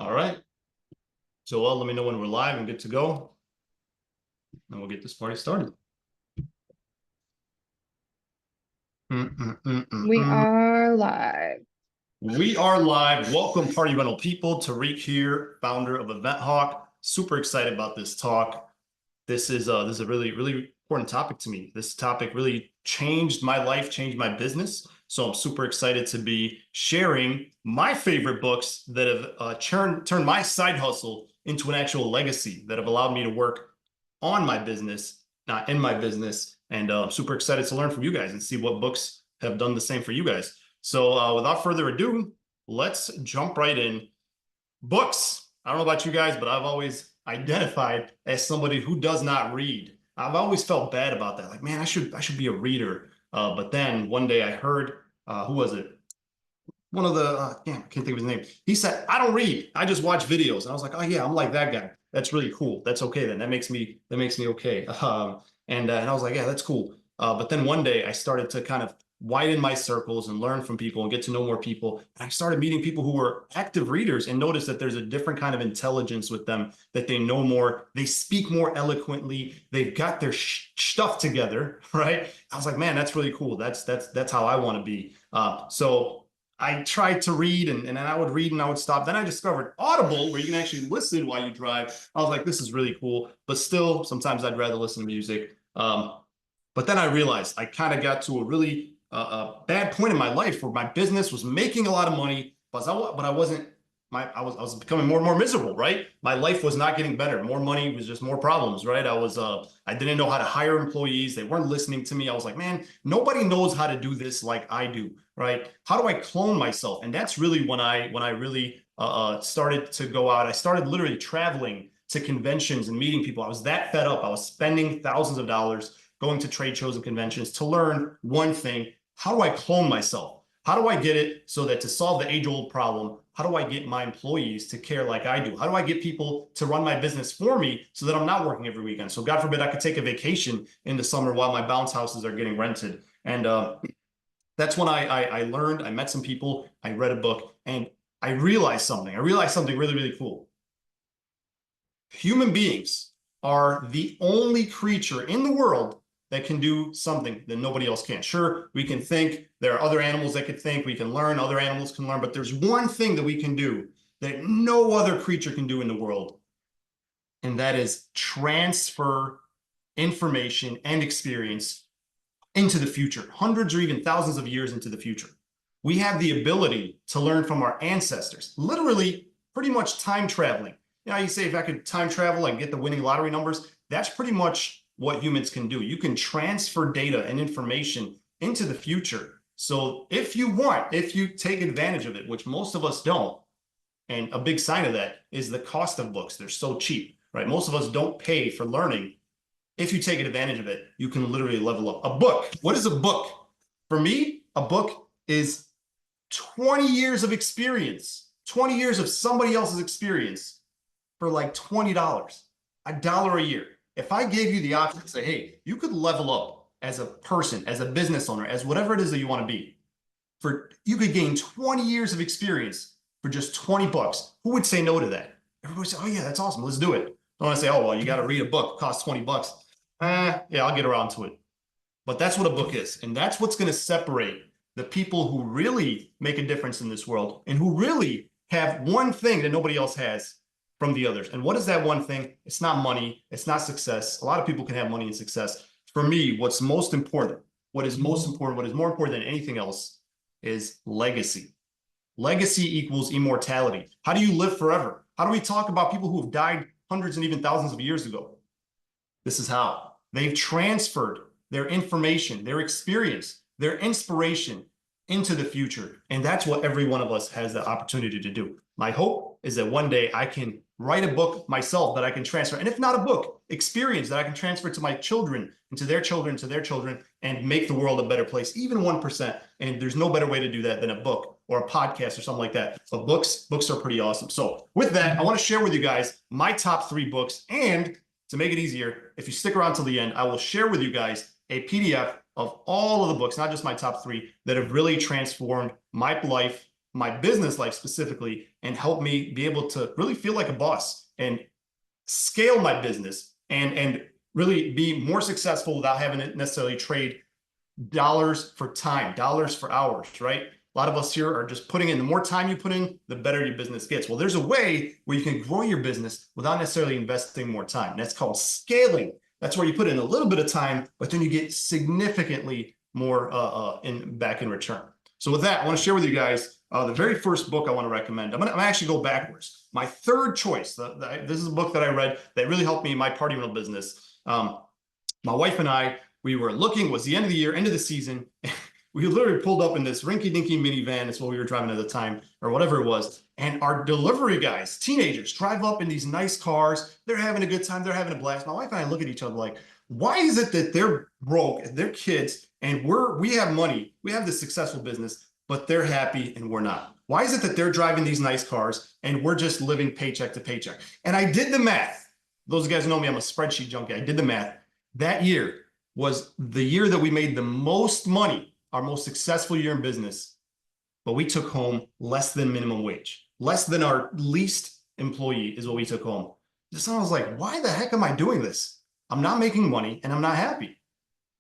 All right. Zoelle, let me know when we're live and good to go. And we'll get this party started. We are live. We are live. Welcome, party rental people. Tariq here, founder of Event Hawk. Super excited about this talk. This is a really important topic to me. This topic really changed my life, changed my business. So I'm super excited to be sharing my favorite books that have turned my side hustle into an actual legacy, that have allowed me to work on my business, not in my business. And I'm super excited to learn from you guys and see what books have done the same for you guys. So without further ado, let's jump right in. Books. I don't know about you guys, but I've always identified as somebody who does not read. I've always felt bad about that. Like, man, I should be a reader. But then one day I heard, who was it? One of the, I can't think of his name. He said, I don't read. I just watch videos. And I was like, oh yeah, I'm like that guy. That's really cool. That's okay then. That makes me okay. And I was like, yeah, that's cool. But then one day I started to kind of widen my circles and learn from people and get to know more people. And I started meeting people who were active readers and noticed that there's a different kind of intelligence with them, that they know more, they speak more eloquently, they've got their stuff together, right? I was like, man, that's really cool. That's how I want to be. So I tried to read and then I would read and I would stop. Then I discovered Audible, where you can actually listen while you drive. I was like, this is really cool. But still, sometimes I'd rather listen to music. But then I realized I kind of got to a really bad point in my life where my business was making a lot of money, but I wasn't. I was becoming more and more miserable. Right, my life was not getting better. More money was just more problems. Right, I didn't know how to hire employees. They weren't listening to me. I was like, man, nobody knows how to do this like I do. Right, how do I clone myself? And that's really when I really started to go out. I started literally traveling to conventions and meeting people. I was that fed up. I was spending thousands of dollars going to trade shows and conventions to learn one thing. How do I clone myself? How do I get it so that to solve the age-old problem, how do I get my employees to care like I do? How do I get people to run my business for me so that I'm not working every weekend? So God forbid I could take a vacation in the summer while my bounce houses are getting rented. And that's when I learned, I met some people, I read a book, and I realized something. I realized something really cool. Human beings are the only creature in the world that can do something that nobody else can. Sure, we can think. There are other animals that could think. We can learn. Other animals can learn. But there's one thing that we can do that no other creature can do in the world, and that is transfer information and experience into the future, hundreds or even thousands of years into the future. We have the ability to learn from our ancestors, literally pretty much time traveling. You know, you say if I could time travel and get the winning lottery numbers, that's pretty much what humans can do. You can transfer data and information into the future. So if you want, if you take advantage of it, which most of us don't, and a big sign of that is the cost of books. They're so cheap, right? Most of us don't pay for learning. If you take advantage of it, you can literally level up. A book. What is a book? For me, a book is 20 years of experience, 20 years of somebody else's experience for like $20, $1 a year. If I gave you the option to say, hey, you could level up as a person, as a business owner, as whatever it is that you want to be, you could gain 20 years of experience for just 20 bucks. Who would say no to that? Everybody would say, oh yeah, that's awesome. Let's do it. I want to say, oh, well, you got to read a book, it costs 20 bucks. Yeah, I'll get around to it. But that's what a book is. And that's what's going to separate the people who really make a difference in this world and who really have one thing that nobody else has from the others. And what is that one thing? It's not money. It's not success. A lot of people can have money and success. For me, what's most important, what is more important than anything else is legacy. Legacy equals immortality. How do you live forever? How do we talk about people who have died hundreds and even thousands of years ago? This is how. They've transferred their information, their experience, their inspiration into the future. And that's what every one of us has the opportunity to do. My hope is that one day I can write a book myself that I can transfer. And if not a book, experience that I can transfer to my children and to their children, and make the world a better place, even 1%. And there's no better way to do that than a book or a podcast or something like that. But books are pretty awesome. So with that, I want to share with you guys my top 3 books. And to make it easier, if you stick around till the end, I will share with you guys a PDF of all of the books, not just my top 3, that have really transformed my life my business life specifically and helped me be able to really feel like a boss and scale my business and really be more successful without having to necessarily trade dollars for time, dollars for hours, right? A lot of us here are just putting in, the more time you put in, the better your business gets. Well, there's a way where you can grow your business without necessarily investing more time. And that's called scaling. That's where you put in a little bit of time, but then you get significantly more back in return. So with that, I want to share with you guys the very first book I want to recommend. I'm gonna actually go backwards. My third choice, this is a book that I read that really helped me in my party rental business. My wife and I, we were looking, was the end of the year, end of the season. We literally pulled up in this rinky-dinky minivan. That's what we were driving at the time, or whatever it was. And our delivery guys, teenagers, drive up in these nice cars. They're having a good time. They're having a blast. My wife and I look at each other like, why is it that they're broke, they're kids, and we have money, we have this successful business, but they're happy and we're not? Why is it that they're driving these nice cars and we're just living paycheck to paycheck? And I did the math. Those of you guys who know me, I'm a spreadsheet junkie. I did the math. That year was the year that we made the most money, our most successful year in business, but we took home less than minimum wage. Less than our least employee is what we took home. Just I was like, why the heck am I doing this? I'm not making money and I'm not happy.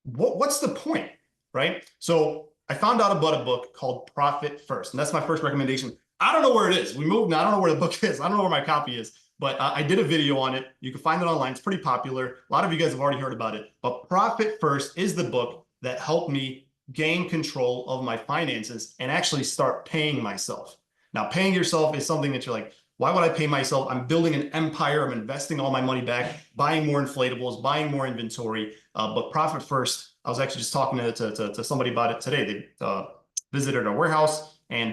What's the point, right? So I found out about a book called Profit First, and that's my first recommendation. I don't know where it is. We moved now. I don't know where the book is. I don't know where my copy is, but I did a video on it. You can find it online. It's pretty popular. A lot of you guys have already heard about it, but Profit First is the book that helped me gain control of my finances and actually start paying myself. Now, paying yourself is something that you're like, why would I pay myself? I'm building an empire. I'm investing all my money back, buying more inflatables, buying more inventory. But Profit First, I was actually just talking to somebody about it today. They visited our warehouse and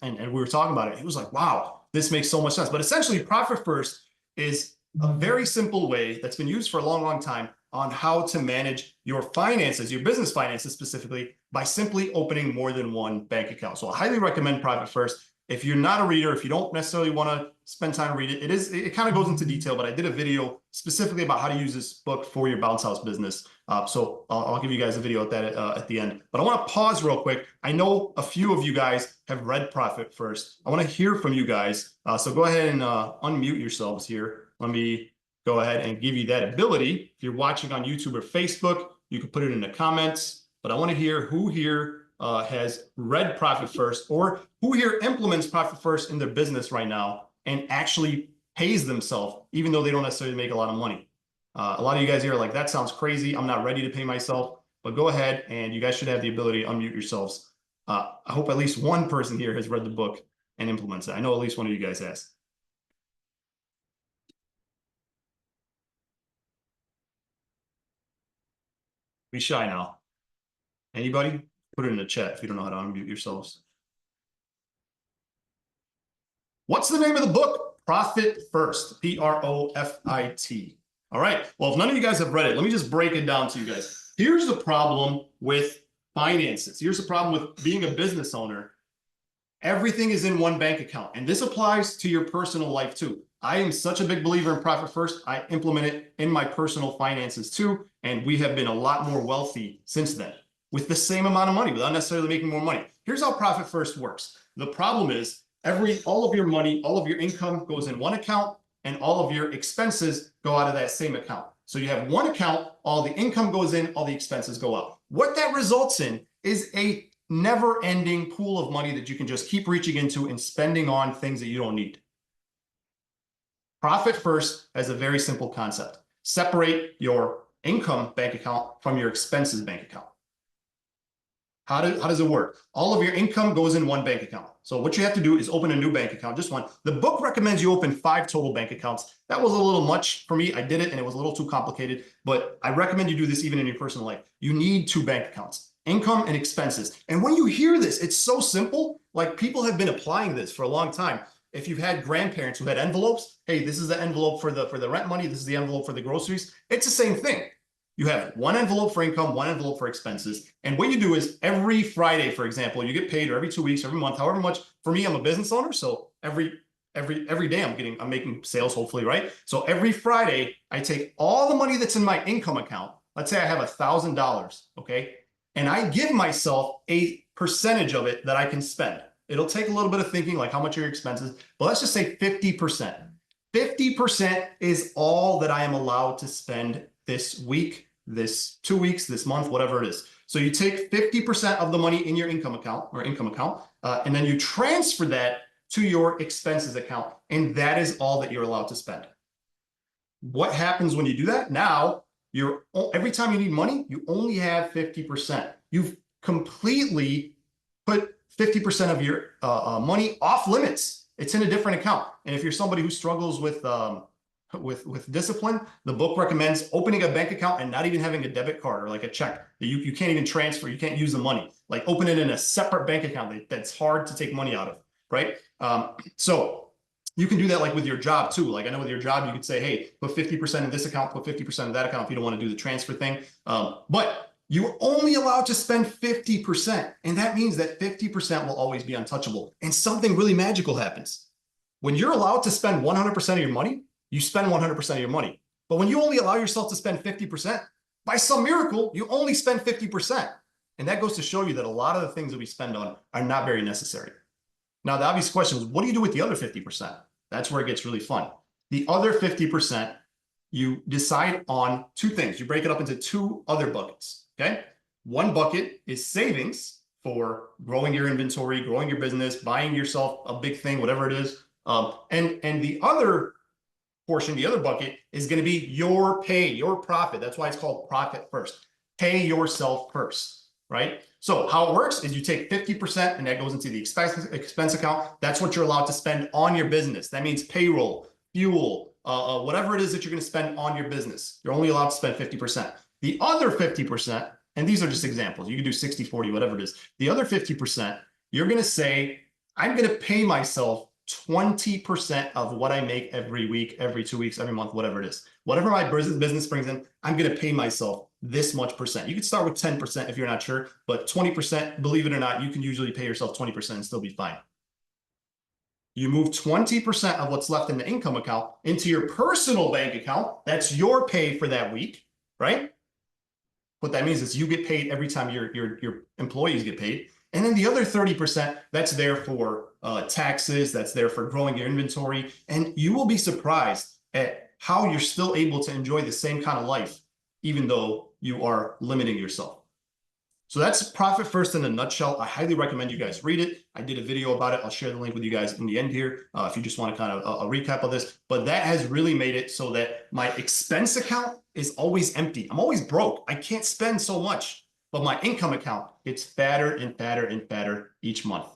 we were talking about it. He was like, wow, this makes so much sense. But essentially, Profit First is a very simple way that's been used for a long, long time on how to manage your finances, your business finances specifically, by simply opening more than one bank account. So I highly recommend Profit First. If you're not a reader, if you don't necessarily want to spend time to read it, it kind of goes into detail, but I did a video specifically about how to use this book for your bounce house business. So I'll give you guys a video at that at the end. But I want to pause real quick. I know a few of you guys have read Profit First. I want to hear from you guys. So go ahead and unmute yourselves here. Let me go ahead and give you that ability. If you're watching on YouTube or Facebook, you can put it in the comments. But I want to hear who here has read Profit First, or who here implements Profit First in their business right now and actually pays themselves, even though they don't necessarily make a lot of money. A lot of you guys here are like, that sounds crazy. I'm not ready to pay myself, but go ahead and you guys should have the ability to unmute yourselves. I hope at least one person here has read the book and implements it. I know at least one of you guys has. Be shy now. Anybody? Put it in the chat if you don't know how to unmute yourselves. What's the name of the book? Profit First, Profit. All right. Well, if none of you guys have read it, let me just break it down to you guys. Here's the problem with finances. Here's the problem with being a business owner. Everything is in one bank account, and this applies to your personal life too. I am such a big believer in Profit First. I implement it in my personal finances too, and we have been a lot more wealthy since then, with the same amount of money, without necessarily making more money. Here's how Profit First works. The problem is all of your money, all of your income goes in one account, and all of your expenses go out of that same account. So you have one account, all the income goes in, all the expenses go out. What that results in is a never-ending pool of money that you can just keep reaching into and spending on things that you don't need. Profit First has a very simple concept. Separate your income bank account from your expenses bank account. How does it work? All of your income goes in one bank account. So what you have to do is open a new bank account, just one. The book recommends you open 5 total bank accounts. That was a little much for me. I did it and it was a little too complicated, but I recommend you do this even in your personal life. You need 2 bank accounts, income and expenses. And when you hear this, it's so simple. Like, people have been applying this for a long time. If you've had grandparents who had envelopes, hey, this is the envelope for the rent money. This is the envelope for the groceries. It's the same thing. You have one envelope for income, one envelope for expenses. And what you do is every Friday, for example, you get paid, or every 2 weeks, every month, however much. For me, I'm a business owner, so every day I'm making sales, hopefully, right? So every Friday, I take all the money that's in my income account. Let's say I have $1,000, okay? And I give myself a percentage of it that I can spend. It'll take a little bit of thinking, like how much are your expenses, but let's just say 50%. 50% is all that I am allowed to spend this week, this 2 weeks, this month, whatever it is. So you take 50% of the money in your income account, and then you transfer that to your expenses account. And that is all that you're allowed to spend. What happens when you do that? Now, every time you need money, you only have 50%. You've completely put 50% of your money off limits. It's in a different account. And if you're somebody who struggles with discipline, the book recommends opening a bank account and not even having a debit card or like a check. You can't even transfer. You can't use the money. Like open it in a separate bank account that's hard to take money out of, right? So you can do that like with your job too. Like I know with your job, you could say, hey, put 50% in this account, put 50% in that account if you don't want to do the transfer thing. But you're only allowed to spend 50%. And that means that 50% will always be untouchable. And something really magical happens. When you're allowed to spend 100% of your money, you spend 100% of your money. But when you only allow yourself to spend 50%, by some miracle, you only spend 50%. And that goes to show you that a lot of the things that we spend on are not very necessary. Now, the obvious question is, what do you do with the other 50%? That's where it gets really fun. The other 50%, you decide on two things. You break it up into two other buckets, okay? One bucket is savings for growing your inventory, growing your business, buying yourself a big thing, whatever it is. And the other portion, the other bucket, is going to be your pay, your profit. That's why it's called profit first. Pay yourself first, right? So how it works is you take 50% and that goes into the expense account. That's what you're allowed to spend on your business. That means payroll, fuel, whatever it is that you're going to spend on your business. You're only allowed to spend 50%. The other 50%, and these are just examples. You can do 60, 40, whatever it is. The other 50%, you're going to say, I'm going to pay myself 20% of what I make every week, every 2 weeks, every month, whatever it is. Whatever my business brings in, I'm going to pay myself this much percent. You can start with 10% if you're not sure, but 20%, believe it or not, you can usually pay yourself 20% and still be fine. You move 20% of what's left in the income account into your personal bank account. That's your pay for that week, right? What that means is you get paid every time your employees get paid. And then the other 30%, that's there for taxes, that's there for growing your inventory. And you will be surprised at how you're still able to enjoy the same kind of life, even though you are limiting yourself. So that's Profit First in a nutshell. I highly recommend you guys read it. I did a video about it. I'll share the link with you guys in the end here if you just want to kind of a recap of this. But that has really made it so that my expense account is always empty. I'm always broke. I can't spend so much. But my income account gets fatter and fatter and fatter each month.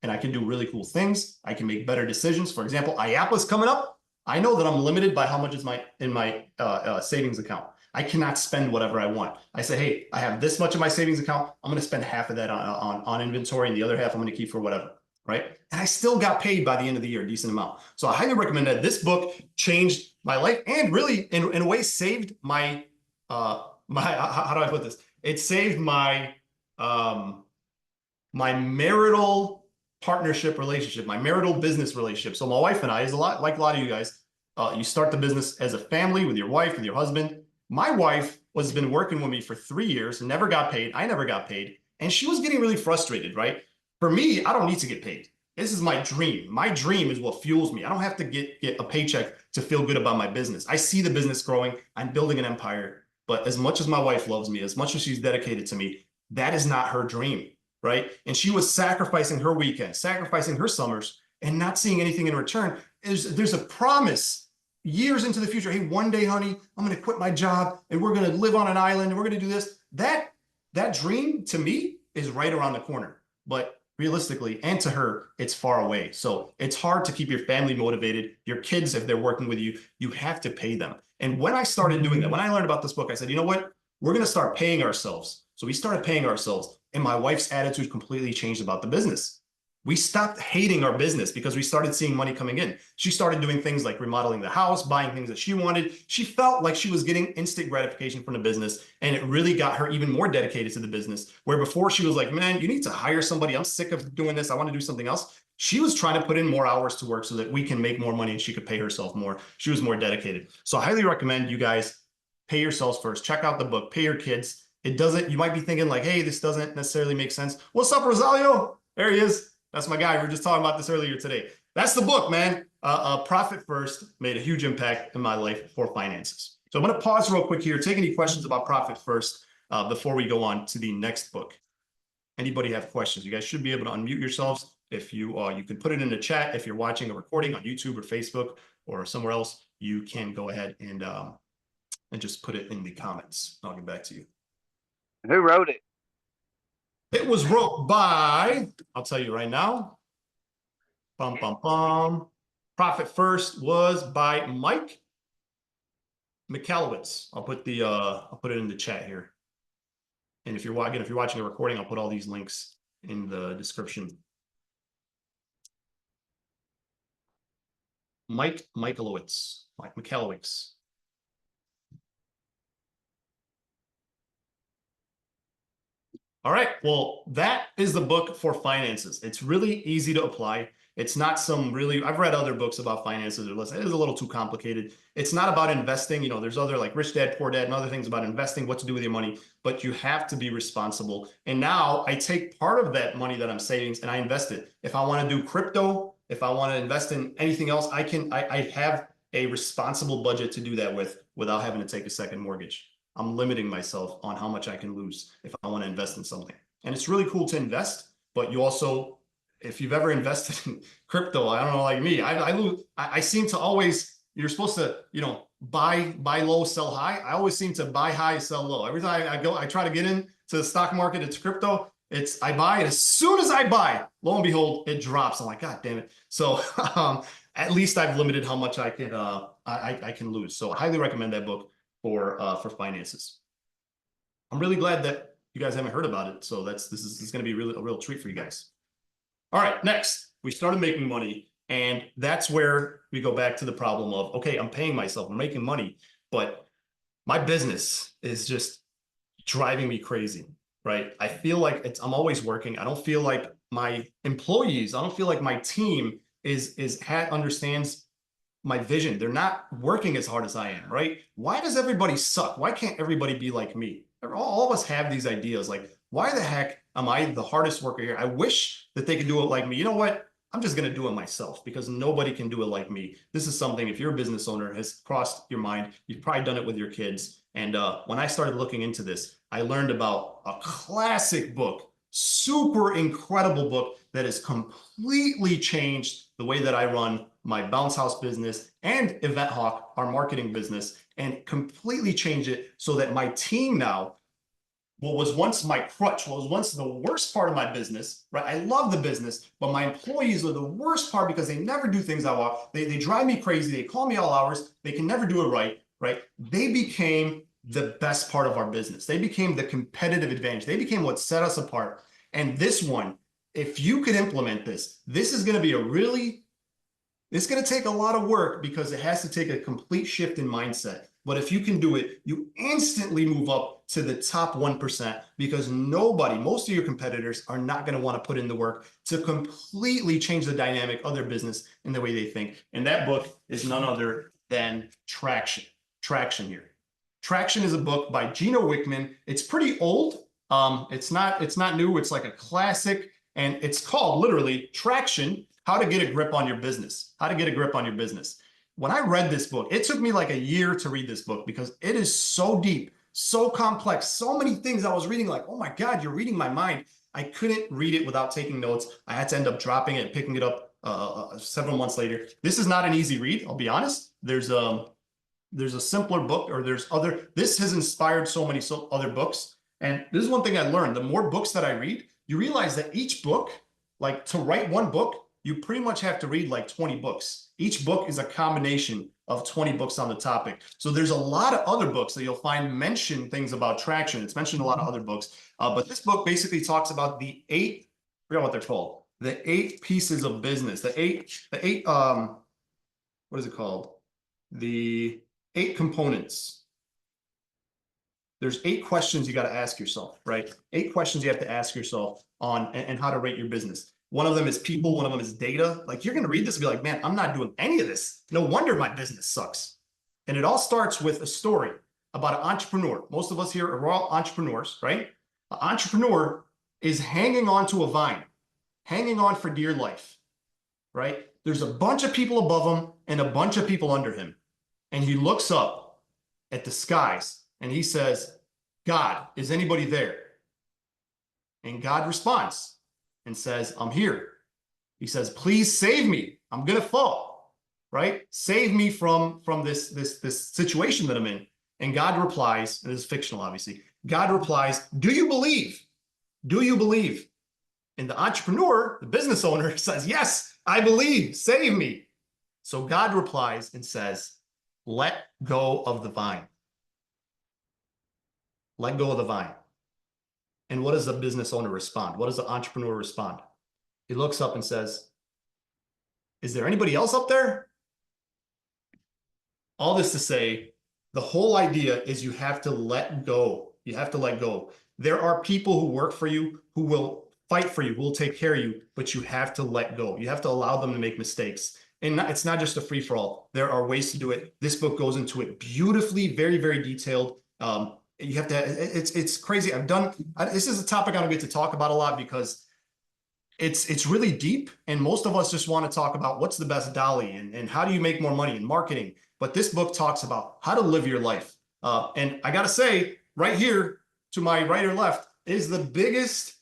And I can do really cool things. I can make better decisions. For example, IAPA's coming up. I know that I'm limited by how much is in my savings account. I cannot spend whatever I want. I say, hey, I have this much in my savings account. I'm going to spend half of that on inventory and the other half I'm going to keep for whatever, right? And I still got paid by the end of the year, a decent amount. So I highly recommend that. This book changed my life and really, in a way, saved my, how do I put this? It saved my, my marital partnership relationship, my marital business relationship. So my wife and I, is a lot like a lot of you guys, you start the business as a family with your wife, with your husband. My wife has been working with me for 3 years, never got paid. I never got paid. And she was getting really frustrated, right? For me, I don't need to get paid. This is my dream. My dream is what fuels me. I don't have to get a paycheck to feel good about my business. I see the business growing. I'm building an empire. But as much as my wife loves me, as much as she's dedicated to me, that is not her dream, right? And she was sacrificing her weekends, sacrificing her summers, and not seeing anything in return. There's a promise years into the future. Hey, one day, honey, I'm going to quit my job and we're going to live on an island and we're going to do this. That dream to me is right around the corner, but realistically, and to her, it's far away. So it's hard to keep your family motivated. Your kids, if they're working with you, you have to pay them. And when I started doing that, when I learned about this book, I said, you know what? We're going to start paying ourselves. So we started paying ourselves, and my wife's attitude completely changed about the business. We stopped hating our business because we started seeing money coming in. She started doing things like remodeling the house, buying things that she wanted. She felt like she was getting instant gratification from the business, and it really got her even more dedicated to the business, where before she was like, man, you need to hire somebody. I'm sick of doing this. I want to do something else. She was trying to put in more hours to work so that we can make more money and she could pay herself more. She was more dedicated. So I highly recommend you guys pay yourselves first. Check out the book, pay your kids. It doesn't, you might be thinking like, hey, this doesn't necessarily make sense. What's up, Rosalio? There he is. That's my guy. We were just talking about this earlier today. That's the book, man. Profit First made a huge impact in my life for finances. So I'm going to pause real quick here. Take any questions about Profit First before we go on to the next book. Anybody have questions? You guys should be able to unmute yourselves. If you can put it in the chat. If you're watching a recording on YouTube or Facebook or somewhere else, you can go ahead and just put it in the comments. I'll get back to you. Who wrote it? It was wrote by, I'll tell you right now. Bum, bum, bum. Profit First was by Mike Michalowicz. I'll put it in the chat here. And if you're watching a recording, I'll put all these links in the description. Mike Michalowicz. All right, well, that is the book for finances. It's really easy to apply. It's not I've read other books about finances. It is a little too complicated. It's not about investing. You know, there's other like Rich Dad, Poor Dad and other things about investing, what to do with your money, but you have to be responsible. And now I take part of that money that I'm savings and I invest it. If I want to do crypto, if I want to invest in anything else, I have a responsible budget to do that without having to take a second mortgage. I'm limiting myself on how much I can lose if I want to invest in something. And it's really cool to invest, but you also, if you've ever invested in crypto, I don't know, like me, I seem to always, you're supposed to, you know, buy low, sell high. I always seem to buy high, sell low. Every time I try to get into the stock market, it's crypto. I buy it. As soon as I buy, lo and behold, it drops. I'm like, God damn it. So at least I've limited how much I can lose. So I highly recommend that book for finances. I'm really glad that you guys haven't heard about it. So this is going to be a real treat for you guys. All right, next, we started making money. And that's where we go back to the problem of, okay, I'm paying myself, I'm making money, but my business is just driving me crazy, right? I feel like I'm always working. I don't feel like my employees, I don't feel like my team understands my vision. They're not working as hard as I am, right? Why does everybody suck? Why can't everybody be like me? All of us have these ideas like, why the heck am I the hardest worker here? I wish that they could do it like me. You know what? I'm just going to do it myself because nobody can do it like me. This is something, if you're a business owner, has crossed your mind. You've probably done it with your kids. And when I started looking into this, I learned about a classic book, super incredible book that has completely changed the way that I run my bounce house business and Event Hawk, our marketing business, and completely change it so that my team now, what was once my crutch, what was once the worst part of my business, right? I love the business, but my employees are the worst part because they never do things I want. They drive me crazy. They call me all hours. They can never do it right, right? They became the best part of our business. They became the competitive advantage. They became what set us apart. And this one, if you could implement this is going to be it's going to take a lot of work because it has to take a complete shift in mindset. But if you can do it, you instantly move up to the top 1% because most of your competitors are not going to want to put in the work to completely change the dynamic of their business and the way they think. And that book is none other than Traction. Traction here. Traction is a book by Gino Wickman. It's pretty old. It's not new. It's like a classic, and it's called literally Traction: How to Get a Grip on Your Business. How to Get a Grip on Your Business. When I read this book, it took me like a year to read this book because it is so deep, so complex, so many things I was reading like, oh my God, you're reading my mind. I couldn't read it without taking notes. I had to end up dropping it and picking it up several months later. This is not an easy read, I'll be honest. There's a simpler book, or this has inspired so many other books. And this is one thing I learned. The more books that I read, you realize that each book, like to write one book, you pretty much have to read like 20 books. Each book is a combination of 20 books on the topic. So there's a lot of other books that you'll find mention things about traction. It's mentioned a lot of other books, but this book basically talks about I forgot what they're called, the 8 pieces of business, the eight, what is it called? The 8 components. There's 8 questions you got to ask yourself, right? 8 questions you have to ask yourself on and how to rate your business. One of them is people, one of them is data. Like, you're going to read this and be like, man, I'm not doing any of this. No wonder my business sucks. And it all starts with a story about an entrepreneur. Most of us here are all entrepreneurs, right? An entrepreneur is hanging onto a vine. hanging on for dear life, right? There's a bunch of people above him and a bunch of people under him. And he looks up at the skies and he says, God, is anybody there? And God responds and says, I'm here. He says, please save me. I'm going to fall, right? Save me from this situation that I'm in. And God replies, and this is fictional, obviously. God replies, do you believe? Do you believe? And the entrepreneur, the business owner says, yes, I believe, save me. So God replies and says, let go of the vine. Let go of the vine. And what does the business owner respond? What does the entrepreneur respond? He looks up and says, is there anybody else up there? All this to say, the whole idea is you have to let go. You have to let go. There are people who work for you who will fight for you, who will take care of you, but you have to let go. You have to allow them to make mistakes. And it's not just a free-for-all. There are ways to do it. This book goes into it beautifully, very, very detailed. You have to, it's crazy. This is a topic I don't get to talk about a lot because it's really deep. And most of us just want to talk about what's the best dolly and how do you make more money in marketing. But this book talks about how to live your life. And I got to say, right here to my right or left is the biggest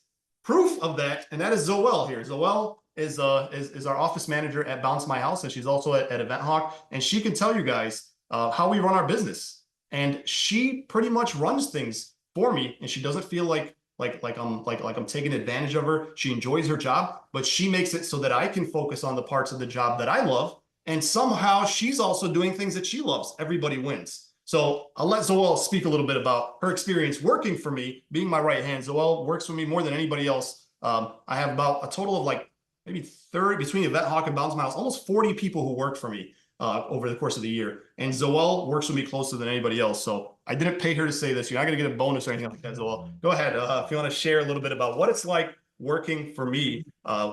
proof of that. And that is Zoelle here. Zoelle is our office manager at Bounce My House. And she's also at Event Hawk. And she can tell you guys how we run our business. And she pretty much runs things for me. And she doesn't feel like I'm taking advantage of her. She enjoys her job, but she makes it so that I can focus on the parts of the job that I love. And somehow she's also doing things that she loves. Everybody wins. So I'll let Zoelle speak a little bit about her experience working for me, being my right hand. Zoelle works for me more than anybody else. I have about a total of like maybe 30 between Event Hawk and Bounce My House, almost 40 people who work for me over the course of the year. And Zoelle works with me closer than anybody else. So I didn't pay her to say this. You're not going to get a bonus or anything like that, Zoelle. Go ahead. If you want to share a little bit about what it's like working for me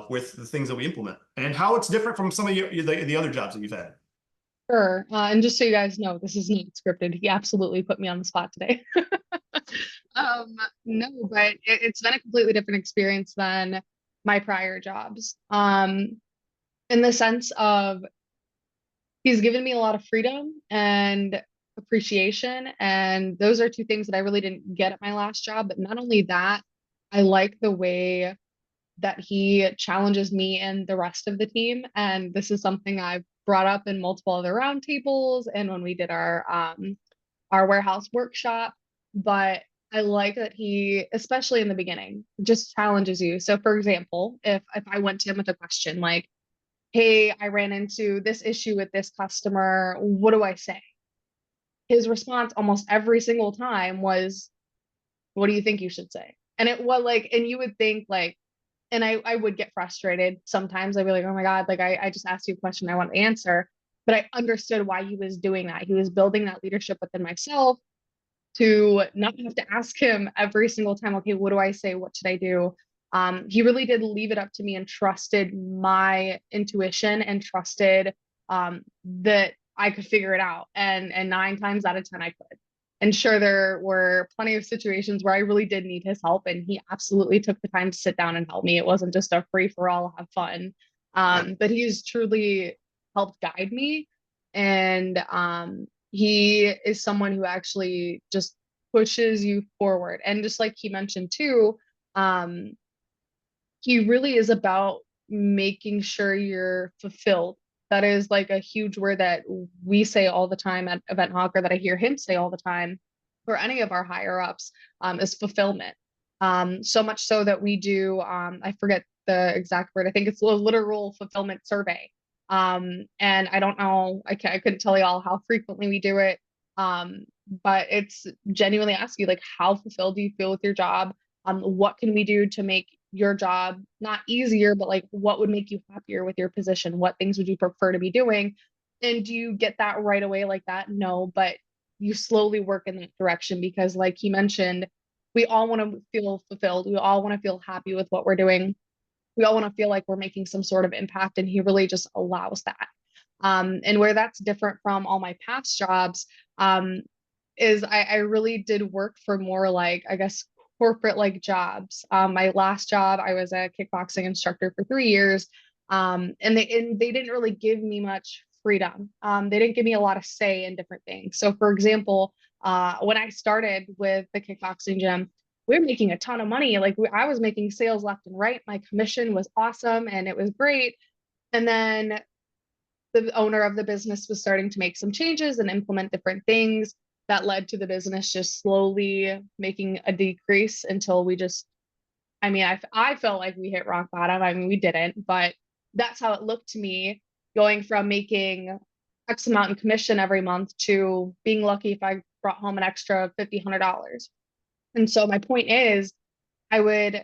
with the things that we implement and how it's different from some of the other jobs that you've had. Sure. And just so you guys know, this is not scripted. He absolutely put me on the spot today. No, but it's been a completely different experience than my prior jobs. In the sense of he's given me a lot of freedom and appreciation. And those are two things that I really didn't get at my last job. But not only that, I like the way that he challenges me and the rest of the team. And this is something I've brought up in multiple other roundtables and when we did our warehouse workshop. But I like that he, especially in the beginning, just challenges you. So for example, if I went to him with a question like, hey, I ran into this issue with this customer, what do I say? His response almost every single time was, what do you think you should say? And it was like, and you would think like, and I would get frustrated sometimes. I'd be like, oh my God, like I just asked you a question I want to answer. But I understood why he was doing that. He was building that leadership within myself to not have to ask him every single time, okay, what do I say? What should I do? He really did leave it up to me and trusted my intuition and trusted that I could figure it out. And 9 times out of 10, I could. And sure, there were plenty of situations where I really did need his help, and he absolutely took the time to sit down and help me. It wasn't just a free for all, have fun. But he's truly helped guide me. And he is someone who actually just pushes you forward. And just like he mentioned too, he really is about making sure you're fulfilled. That is like a huge word that we say all the time at Event Hawk, or that I hear him say all the time, or any of our higher ups, is fulfillment. So much so that we do, I forget the exact word, I think it's a literal fulfillment survey. And I don't know, I couldn't tell you all how frequently we do it. But it's genuinely ask you like, how fulfilled do you feel with your job? What can we do to make your job not easier, but like what would make you happier with your position? What things would you prefer to be doing? And do you get that right away like that? No, but you slowly work in that direction because like he mentioned, we all want to feel fulfilled. We all want to feel happy with what we're doing. We all want to feel like we're making some sort of impact, and he really just allows that. And where that's different from all my past jobs, is I really did work for more like, I guess, corporate like jobs. My last job, I was a kickboxing instructor for 3 years. And they didn't really give me much freedom. They didn't give me a lot of say in different things. So for example, when I started with the kickboxing gym, we were making a ton of money. Like I was making sales left and right. My commission was awesome and it was great. And then the owner of the business was starting to make some changes and implement different things that led to the business just slowly making a decrease until we just, I mean, I felt like we hit rock bottom. I mean, we didn't, but that's how it looked to me, going from making X amount in commission every month to being lucky if I brought home an extra $50, $100. And so my point is, I would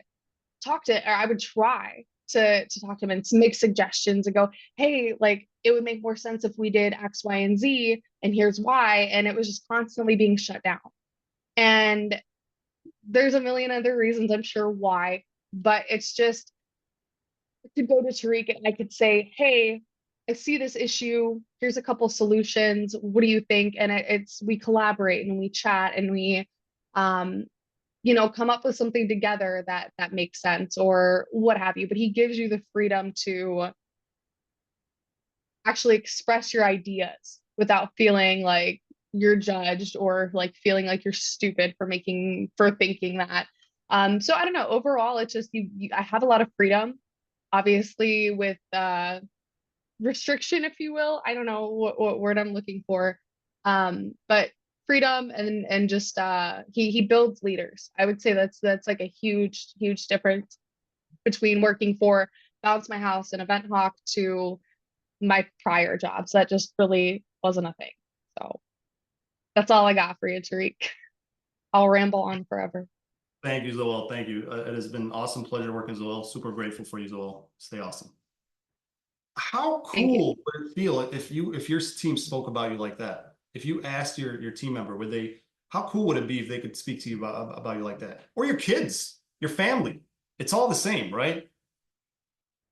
or I would try to talk to him and to make suggestions and go, hey, like it would make more sense if we did X, Y, and Z, and here's why. And it was just constantly being shut down. And there's a million other reasons I'm sure why, but it's just to go to Tariq and I could say, hey, I see this issue. Here's a couple solutions. What do you think? And it's we collaborate and we chat and we come up with something together that makes sense or what have you. But he gives you the freedom to actually express your ideas without feeling like you're judged or like feeling like you're stupid for thinking that. So I don't know. Overall, it's just I have a lot of freedom, obviously with restriction, if you will. I don't know what word I'm looking for. But freedom and just he builds leaders. I would say that's like a huge difference between working for Bounce My House and Event Hawk to my prior jobs. That just really wasn't a thing. So that's all I got for you, Tariq. I'll ramble on forever. Thank you, Zoelle. Thank you. It has been awesome pleasure working, Zoelle. Super grateful for you, Zoelle. Stay awesome. How Thank you. cool would it feel if your team spoke about you like that? If you asked your team member, how cool would it be if they could speak to you about you like that? Or your kids, your family. It's all the same, right?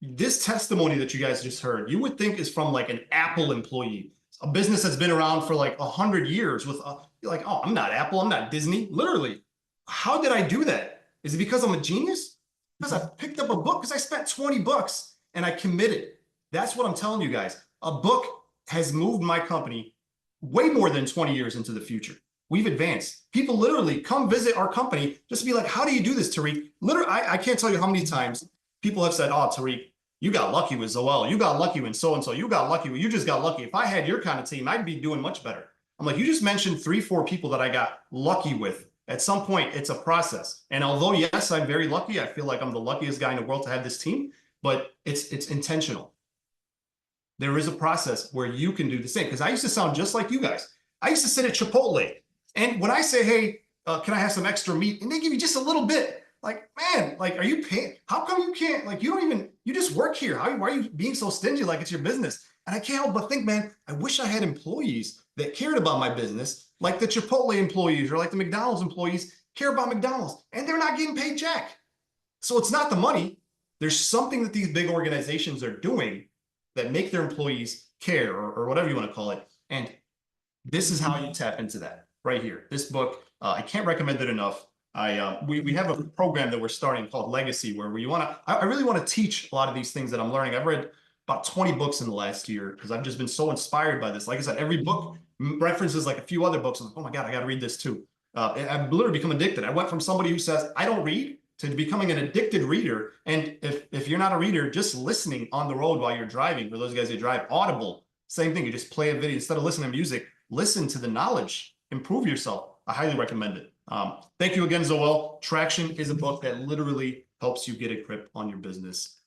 This testimony that you guys just heard, you would think is from like an Apple employee, a business that's been around for like 100 years with you're like, oh, I'm not Apple, I'm not Disney. Literally, how did I do that? Is it because I'm a genius? Because I picked up a book, because I spent $20 and I committed. That's what I'm telling you guys. A book has moved my company way more than 20 years into the future. We've advanced. People literally come visit our company just to be like, how do you do this, Tariq? Literally, I can't tell you how many times people have said, oh, Tariq, you got lucky with Zoelle. You got lucky with so-and-so. You got lucky with, you just got lucky. If I had your kind of team, I'd be doing much better. I'm like, you just mentioned 3-4 people that I got lucky with. At some point, it's a process. And although, yes, I'm very lucky, I feel like I'm the luckiest guy in the world to have this team, but it's intentional. There is a process where you can do the same. Because I used to sound just like you guys. I used to sit at Chipotle. And when I say, hey, can I have some extra meat? And they give you just a little bit. Like, man, like, are you paying? How come you can't? Like, you just work here. Why are you being so stingy like it's your business? And I can't help but think, man, I wish I had employees that cared about my business, like the Chipotle employees or like the McDonald's employees care about McDonald's, and they're not getting paid jack. So it's not the money. There's something that these big organizations are doing that make their employees care or whatever you want to call it. And this is how you tap into that right here. This book, I can't recommend it enough. We have a program that we're starting called Legacy, where I really want to teach a lot of these things that I'm learning. I've read about 20 books in the last year because I've just been so inspired by this. Like I said, every book references like a few other books. I'm like, oh my God, I got to read this too. I've literally become addicted. I went from somebody who says, I don't read, to becoming an addicted reader. And if you're not a reader, just listening on the road while you're driving, for those guys who drive, Audible, same thing. You just play a video instead of listening to music, listen to the knowledge, improve yourself. I highly recommend it. Thank you again, Zoelle. Traction is a book that literally helps you get a grip on your business.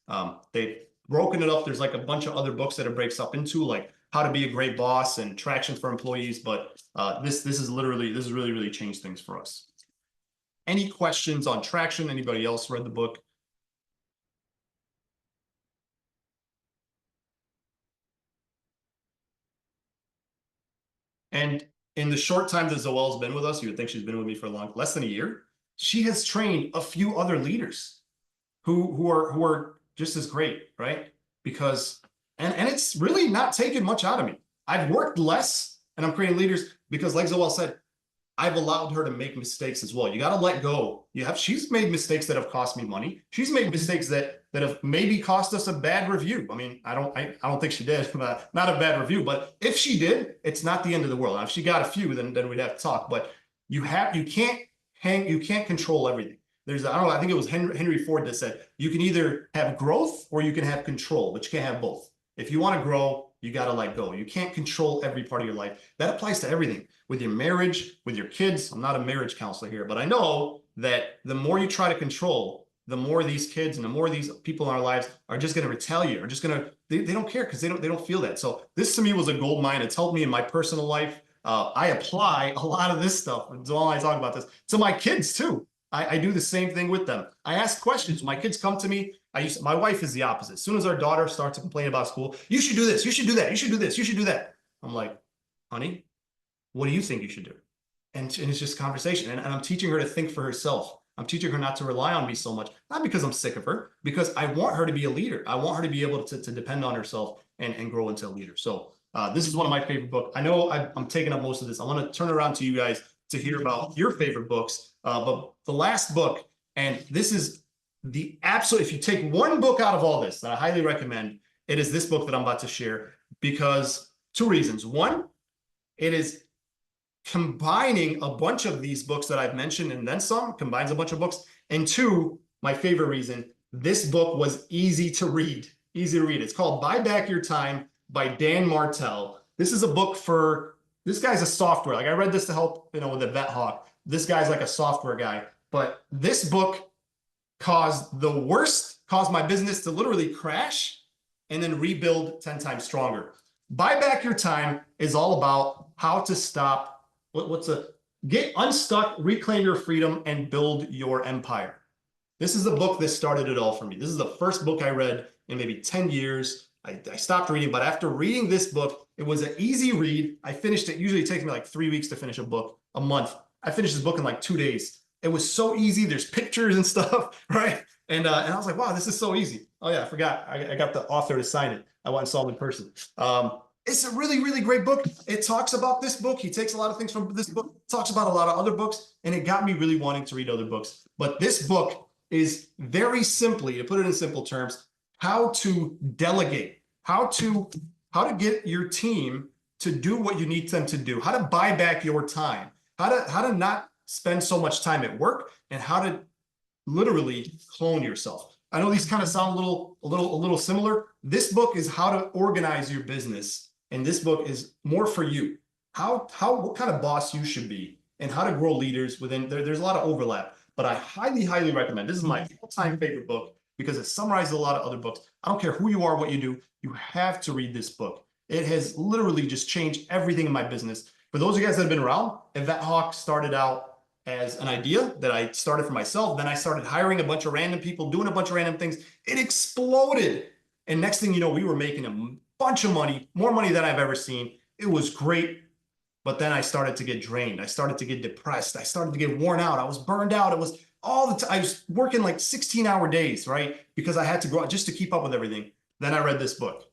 They've broken it up. There's like a bunch of other books that it breaks up into, like How to Be a Great Boss and Traction for Employees. But this has really changed things for us. Any questions on traction? Anybody else read the book? And in the short time that Zoelle's been with us, you would think she's been with me for less than a year. She has trained a few other leaders who are just as great, right? Because and it's really not taken much out of me. I've worked less and I'm creating leaders because, like Zoelle said, I've allowed her to make mistakes as well. You got to let go. She's made mistakes that have cost me money. She's made mistakes that have maybe cost us a bad review. I mean, I don't think she did, not a bad review, but if she did, it's not the end of the world. Now, if she got a few, then we'd have to talk, but you can't control everything. I don't know, I think it was Henry Ford that said, you can either have growth or you can have control, but you can't have both. If you want to grow, you got to let go. You can't control every part of your life. That applies to everything, with your marriage, with your kids. I'm not a marriage counselor here, but I know that the more you try to control, the more these kids and the more these people in our lives are just going to retaliate, are just going to, they don't care because they don't feel that. So this to me was a gold mine. It's helped me in my personal life. I apply a lot of this stuff, and Zoelle and I talk about this, to my kids too. I do the same thing with them. I ask questions. My kids come to me. My wife is the opposite. As soon as our daughter starts to complain about school, you should do this, you should do that, you should do this, you should do that. I'm like, honey, what do you think you should do? And it's just conversation. And I'm teaching her to think for herself. I'm teaching her not to rely on me so much, not because I'm sick of her, because I want her to be a leader. I want her to be able to depend on herself and grow into a leader. So this is one of my favorite books. I know I'm taking up most of this. I want to turn around to you guys to hear about your favorite books. But the last book, and this is the absolute, if you take one book out of all this that I highly recommend, it is this book that I'm about to share, because two reasons. One, it is combining a bunch of these books that I've mentioned and then some, combines a bunch of books. And two, my favorite reason, this book was easy to read. It's called Buy Back Your Time by Dan Martell. This is a book this guy's a software. Like I read this to help, with the Vet Hawk. This guy's like a software guy, but this book caused my business to literally crash and then rebuild 10 times stronger. Buy Back Your Time is all about how to stop, get unstuck, reclaim your freedom, and build your empire. This is the book that started it all for me. This is the first book I read in maybe 10 years. I stopped reading, but after reading this book, it was an easy read. I finished it. Usually it takes me like 3 weeks to finish a book, a month. I finished this book in like 2 days. It was so easy. There's pictures and stuff, right? And I was like, wow, this is so easy. Oh yeah, I forgot. I got the author to sign it. I went and saw him in person. It's a really, really great book. It talks about this book. He takes a lot of things from this book, talks about a lot of other books, and it got me really wanting to read other books. But this book is very simply, to put it in simple terms, how to delegate, how to get your team to do what you need them to do, how to buy back your time, how to not spend so much time at work, and how to literally clone yourself. I know these kind of sound a little similar. This book is how to organize your business, and this book is more for you. What kind of boss you should be, and how to grow leaders within. There's a lot of overlap, but I highly recommend. This is my all-time favorite book because it summarizes a lot of other books. I don't care who you are, what you do, you have to read this book. It has literally just changed everything in my business. For those of you guys that have been around, Vet Hawk started out as an idea that I started for myself. Then I started hiring a bunch of random people, doing a bunch of random things. It exploded. And next thing you know, we were making a bunch of money, more money than I've ever seen. It was great. But then I started to get drained. I started to get depressed. I started to get worn out. I was burned out. It was all the time. I was working like 16-hour days, right? Because I had to go just to keep up with everything. Then I read this book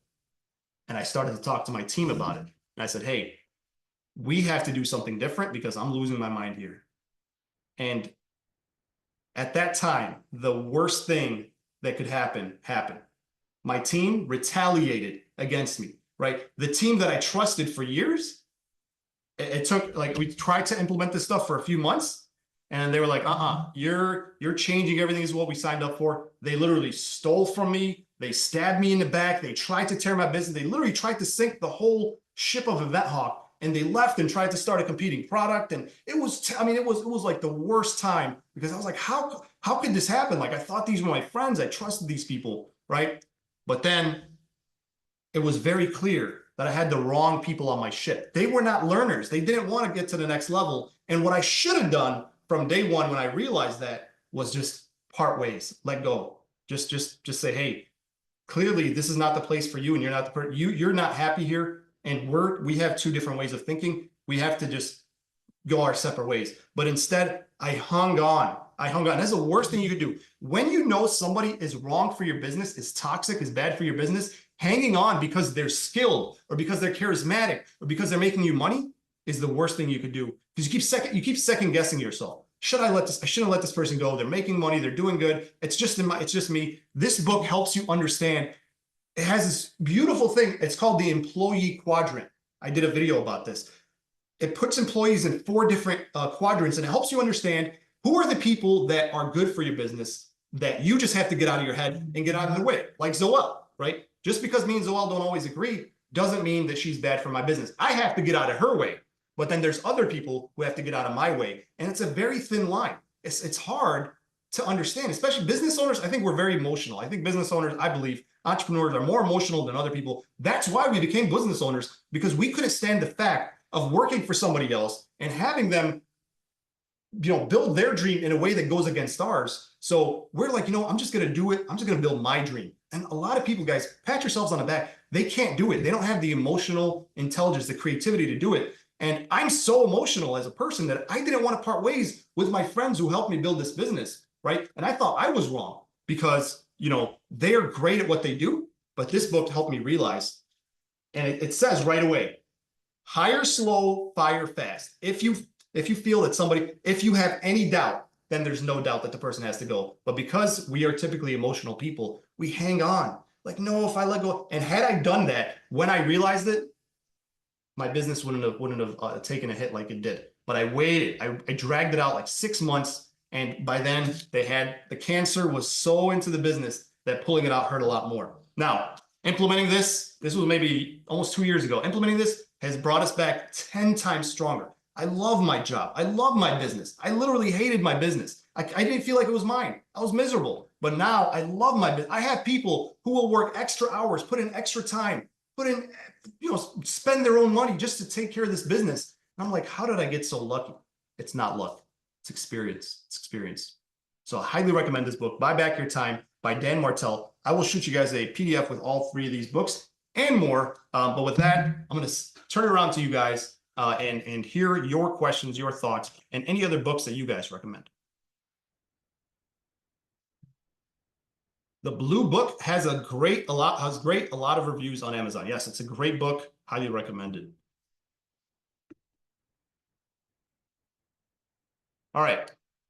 and I started to talk to my team about it. And I said, hey, we have to do something different because I'm losing my mind here. And at that time, the worst thing that could happen happened. My team retaliated against me, right? The team that I trusted for years, it took, like, we tried to implement this stuff for a few months and they were like, you're changing everything is what we signed up for. They literally stole from me. They stabbed me in the back. They tried to tear my business. They literally tried to sink the whole ship of Vet Hawk. And they left and tried to start a competing product. And it was, it was like the worst time because I was like, how could this happen? Like, I thought these were my friends. I trusted these people, right? But then it was very clear that I had the wrong people on my ship. They were not learners. They didn't want to get to the next level. And what I should have done from day one when I realized that was just part ways, let go. Just say, hey, clearly this is not the place for you and you're not you're not happy here. And we have two different ways of thinking. We have to just go our separate ways. But instead, I hung on. That's the worst thing you could do. When you know somebody is wrong for your business, is toxic, is bad for your business, hanging on because they're skilled or because they're charismatic or because they're making you money is the worst thing you could do. because you keep second guessing yourself. Should I let this? I shouldn't let this person go. They're making money. They're doing good. It's just me. This book helps you understand. It has this beautiful thing. It's called the employee quadrant. I did a video about this. It puts employees in 4 different quadrants, and it helps you understand who are the people that are good for your business that you just have to get out of your head and get out of the way. Like Zoelle, right? Just because me and Zoelle don't always agree doesn't mean that she's bad for my business. I have to get out of her way. But then there's other people who have to get out of my way. And it's a very thin line. It's hard to understand, especially business owners. I think we're very emotional. I think business owners, I believe entrepreneurs are more emotional than other people. That's why we became business owners, because we couldn't stand the fact of working for somebody else and having them, build their dream in a way that goes against ours. So we're like, I'm just going to do it. I'm just going to build my dream. And a lot of people, guys, pat yourselves on the back. They can't do it. They don't have the emotional intelligence, the creativity to do it. And I'm so emotional as a person that I didn't want to part ways with my friends who helped me build this business, right? And I thought I was wrong because, they are great at what they do. But this book helped me realize, and it says right away, hire slow, fire fast. If you feel that if you have any doubt, then there's no doubt that the person has to go. But because we are typically emotional people, we hang on. Like, no, if I let go. And had I done that when I realized it, my business wouldn't have taken a hit like it did. But I waited. I dragged it out like 6 months. And by then the cancer was so into the business that pulling it out hurt a lot more. Now, implementing this was maybe almost 2 years ago. Implementing this has brought us back 10 times stronger. I love my job. I love my business. I literally hated my business. I didn't feel like it was mine. I was miserable. But now I love my business. I have people who will work extra hours, put in extra time, spend their own money just to take care of this business. And I'm like, how did I get so lucky? It's not luck. It's experience. It's experience. So I highly recommend this book, Buy Back Your Time by Dan Martell. I will shoot you guys a PDF with all 3 of these books and more. But with that, I'm going to turn it around to you guys and hear your questions, your thoughts, and any other books that you guys recommend. The Blue Book has a lot of reviews on Amazon. Yes, it's a great book. Highly recommended. All right,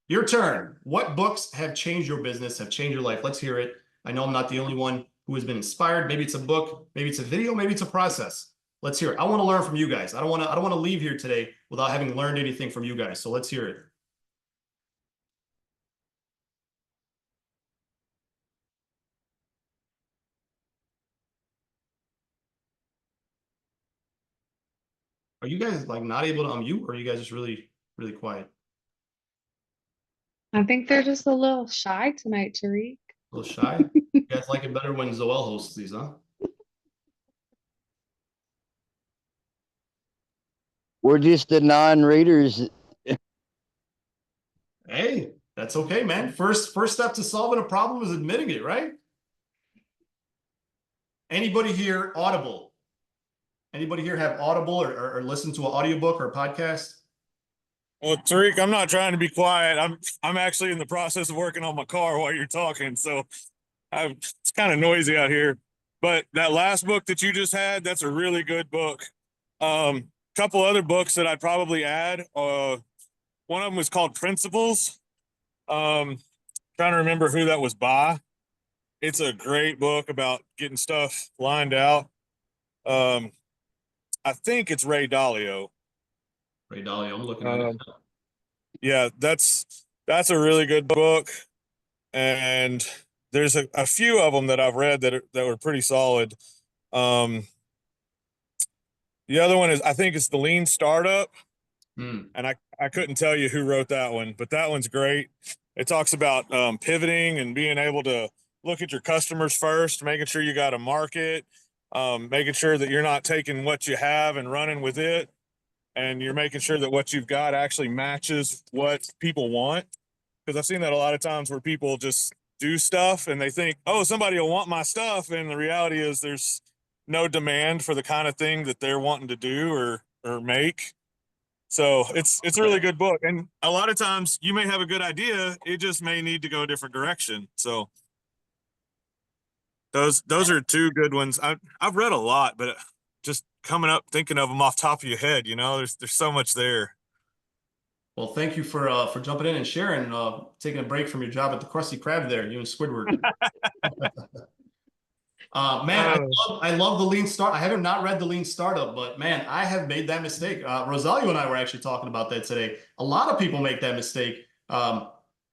your turn. What books have changed your business, have changed your life? Let's hear it. I know I'm not the only one who has been inspired. Maybe it's a book, maybe it's a video, maybe it's a process. Let's hear it. I want to learn from you guys. I don't want to leave here today without having learned anything from you guys. So let's hear it. Are you guys like not able to unmute, or are you guys just really, really quiet? I think they're just a little shy tonight, Tariq. A little shy? You guys like it better when Zoelle hosts these, huh? We're just the non-readers. Hey, that's okay, man. First step to solving a problem is admitting it, right? Anybody here Audible? Anybody here have Audible or listen to an audiobook or a podcast? Well, Tariq, I'm not trying to be quiet. I'm actually in the process of working on my car while you're talking, so it's kind of noisy out here. But that last book that you just had, that's a really good book. Couple other books that I'd probably add. One of them was called Principles. Trying to remember who that was by. It's a great book about getting stuff lined out. I think it's Ray Dalio. Ray Dalio, I'm looking at it. Yeah, that's a really good book, and there's a few of them that I've read that were pretty solid. The other one is, I think it's The Lean Startup, and I couldn't tell you who wrote that one, but that one's great. It talks about pivoting and being able to look at your customers first, making sure you got a market, making sure that you're not taking what you have and running with it, and you're making sure that what you've got actually matches what people want. Because I've seen that a lot of times where people just do stuff and they think, oh, somebody will want my stuff. And the reality is there's no demand for the kind of thing that they're wanting to do or make. So it's a really good book. And a lot of times you may have a good idea. It just may need to go a different direction. So those are 2 good ones. I've read a lot, but just coming up, thinking of them off the top of your head, there's so much there. Well, thank you for jumping in and sharing, taking a break from your job at the Krusty Krab there, you and Squidward. Man, I love the lean start. I haven't not read the lean startup, but man, I have made that mistake. Rosario and I were actually talking about that today. A lot of people make that mistake,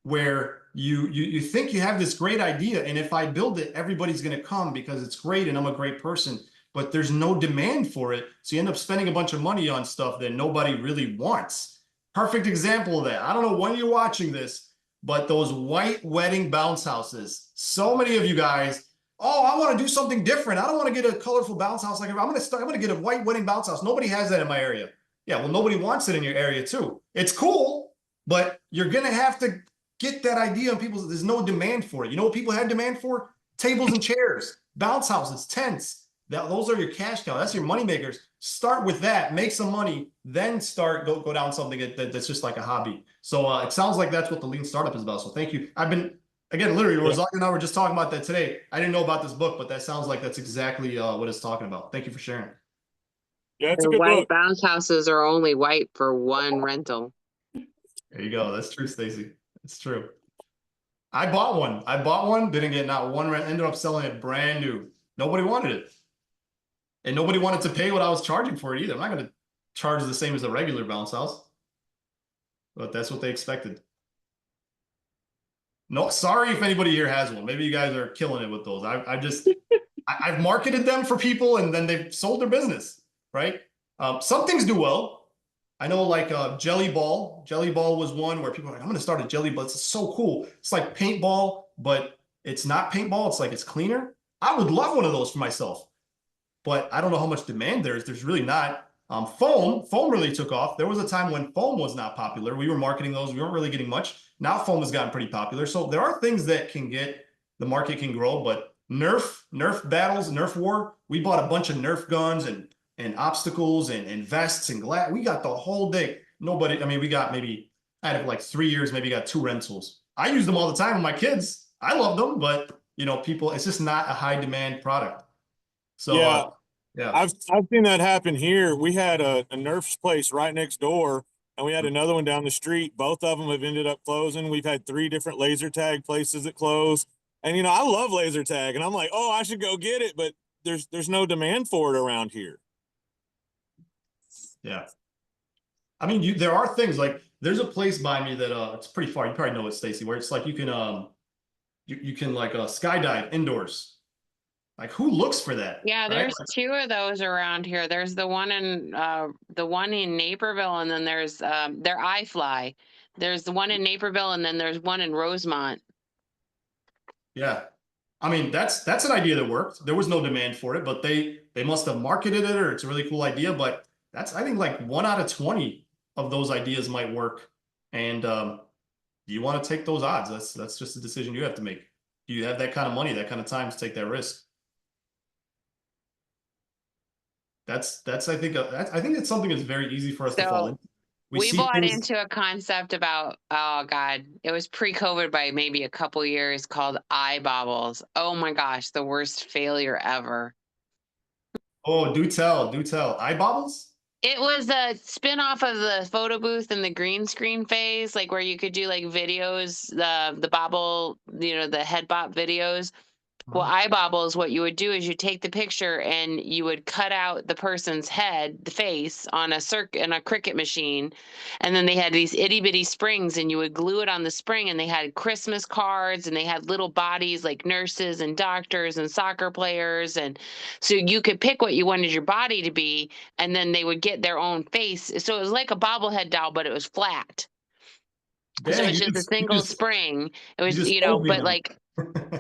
where you think you have this great idea, and if I build it, everybody's going to come because it's great and I'm a great person. But there's no demand for it, so you end up spending a bunch of money on stuff that nobody really wants. Perfect example of that. I don't know when you're watching this, but those white wedding bounce houses. So many of you guys. Oh, I want to do something different. I don't want to get a colorful bounce house. Like I'm going to get a white wedding bounce house. Nobody has that in my area. Yeah, well, nobody wants it in your area too. It's cool, but you're going to have to get that idea and people. There's no demand for it. You know what people have demand for? Tables and chairs, bounce houses, tents. Those are your cash cow. That's your money makers. Start with that, make some money, then go down something that's just like a hobby. So it sounds like that's what the lean startup is about. So thank you. Again, literally, Rosario and I were just talking about that today. I didn't know about this book, but that sounds like that's exactly what it's talking about. Thank you for sharing. Yeah, it's a The good white book. bounce houses are only white for one rental. There you go. That's true, Stacy. It's true. I bought one. Didn't get not one rent. Ended up selling it brand new. Nobody wanted it, and nobody wanted to pay what I was charging for it either. I'm not going to charge the same as a regular bounce house, but that's what they expected. No, sorry if anybody here has one. Maybe you guys are killing it with those. I've marketed them for people and then they've sold their business, right? Some things do well. I know like Jelly Ball. Jelly Ball was one where people are like, I'm going to start a Jelly Ball. It's so cool. It's like paintball, but it's not paintball. It's like it's cleaner. I would love one of those for myself, but I don't know how much demand there is. There's really not. Foam really took off. There was a time when foam was not popular. We were marketing those. We weren't really getting much. Now foam has gotten pretty popular. So there are things that can get the market can grow, but Nerf battles, Nerf war, we bought a bunch of Nerf guns and obstacles and vests and glass. We got the whole day. Nobody, I mean, we got maybe, I had like 3 years, maybe got 2 rentals. I use them all the time with my kids. I love them, but you know, people, it's just not a high demand product. So Yeah. Yeah, I've seen that happen here. We had a Nerf's place right next door, and we had another one down the street. Both of them have ended up closing. We've had 3 different laser tag places that close. And you know, I love laser tag, and I'm like, oh, I should go get it, but there's no demand for it around here. yeah. I mean, there are things like there's a place by me that it's pretty far. You probably know it, Stacy, where it's like you can you can like skydive indoors. Like who looks for that? Yeah, right? there's 2 of those around here. There's the one in Naperville, and then there's their iFly. There's the one in Naperville, and then there's one in Rosemont. Yeah. I mean, that's an idea that worked. There was no demand for it, but they must have marketed it, or it's a really cool idea. But that's, I think, like 1 out of 20 of those ideas might work. And you want to take those odds. That's just a decision you have to make. Do you have that kind of money, that kind of time to take that risk? That's I think it's something that's very easy for us to fall So into. we see bought things. into a concept about, oh God, it was pre-COVID by maybe a couple years, called eye bobbles. Oh my gosh, the worst failure ever. Oh, do tell. Eye bobbles? It was a spin-off of the photo booth and the green screen phase, like where you could do like videos, the bobble, you know, the head bop videos. Well, eye bobbles, what you would do is you take the picture and you would cut out the person's head, the face, on a Cricut machine, and then they had these itty bitty springs, and you would glue it on the spring, and they had Christmas cards, and they had little bodies like nurses and doctors and soccer players, and so you could pick what you wanted your body to be, and then they would get their own face. So it was like a bobblehead doll, but it was flat. So Dang, it's just a single spring. It was, you know, sold me but on like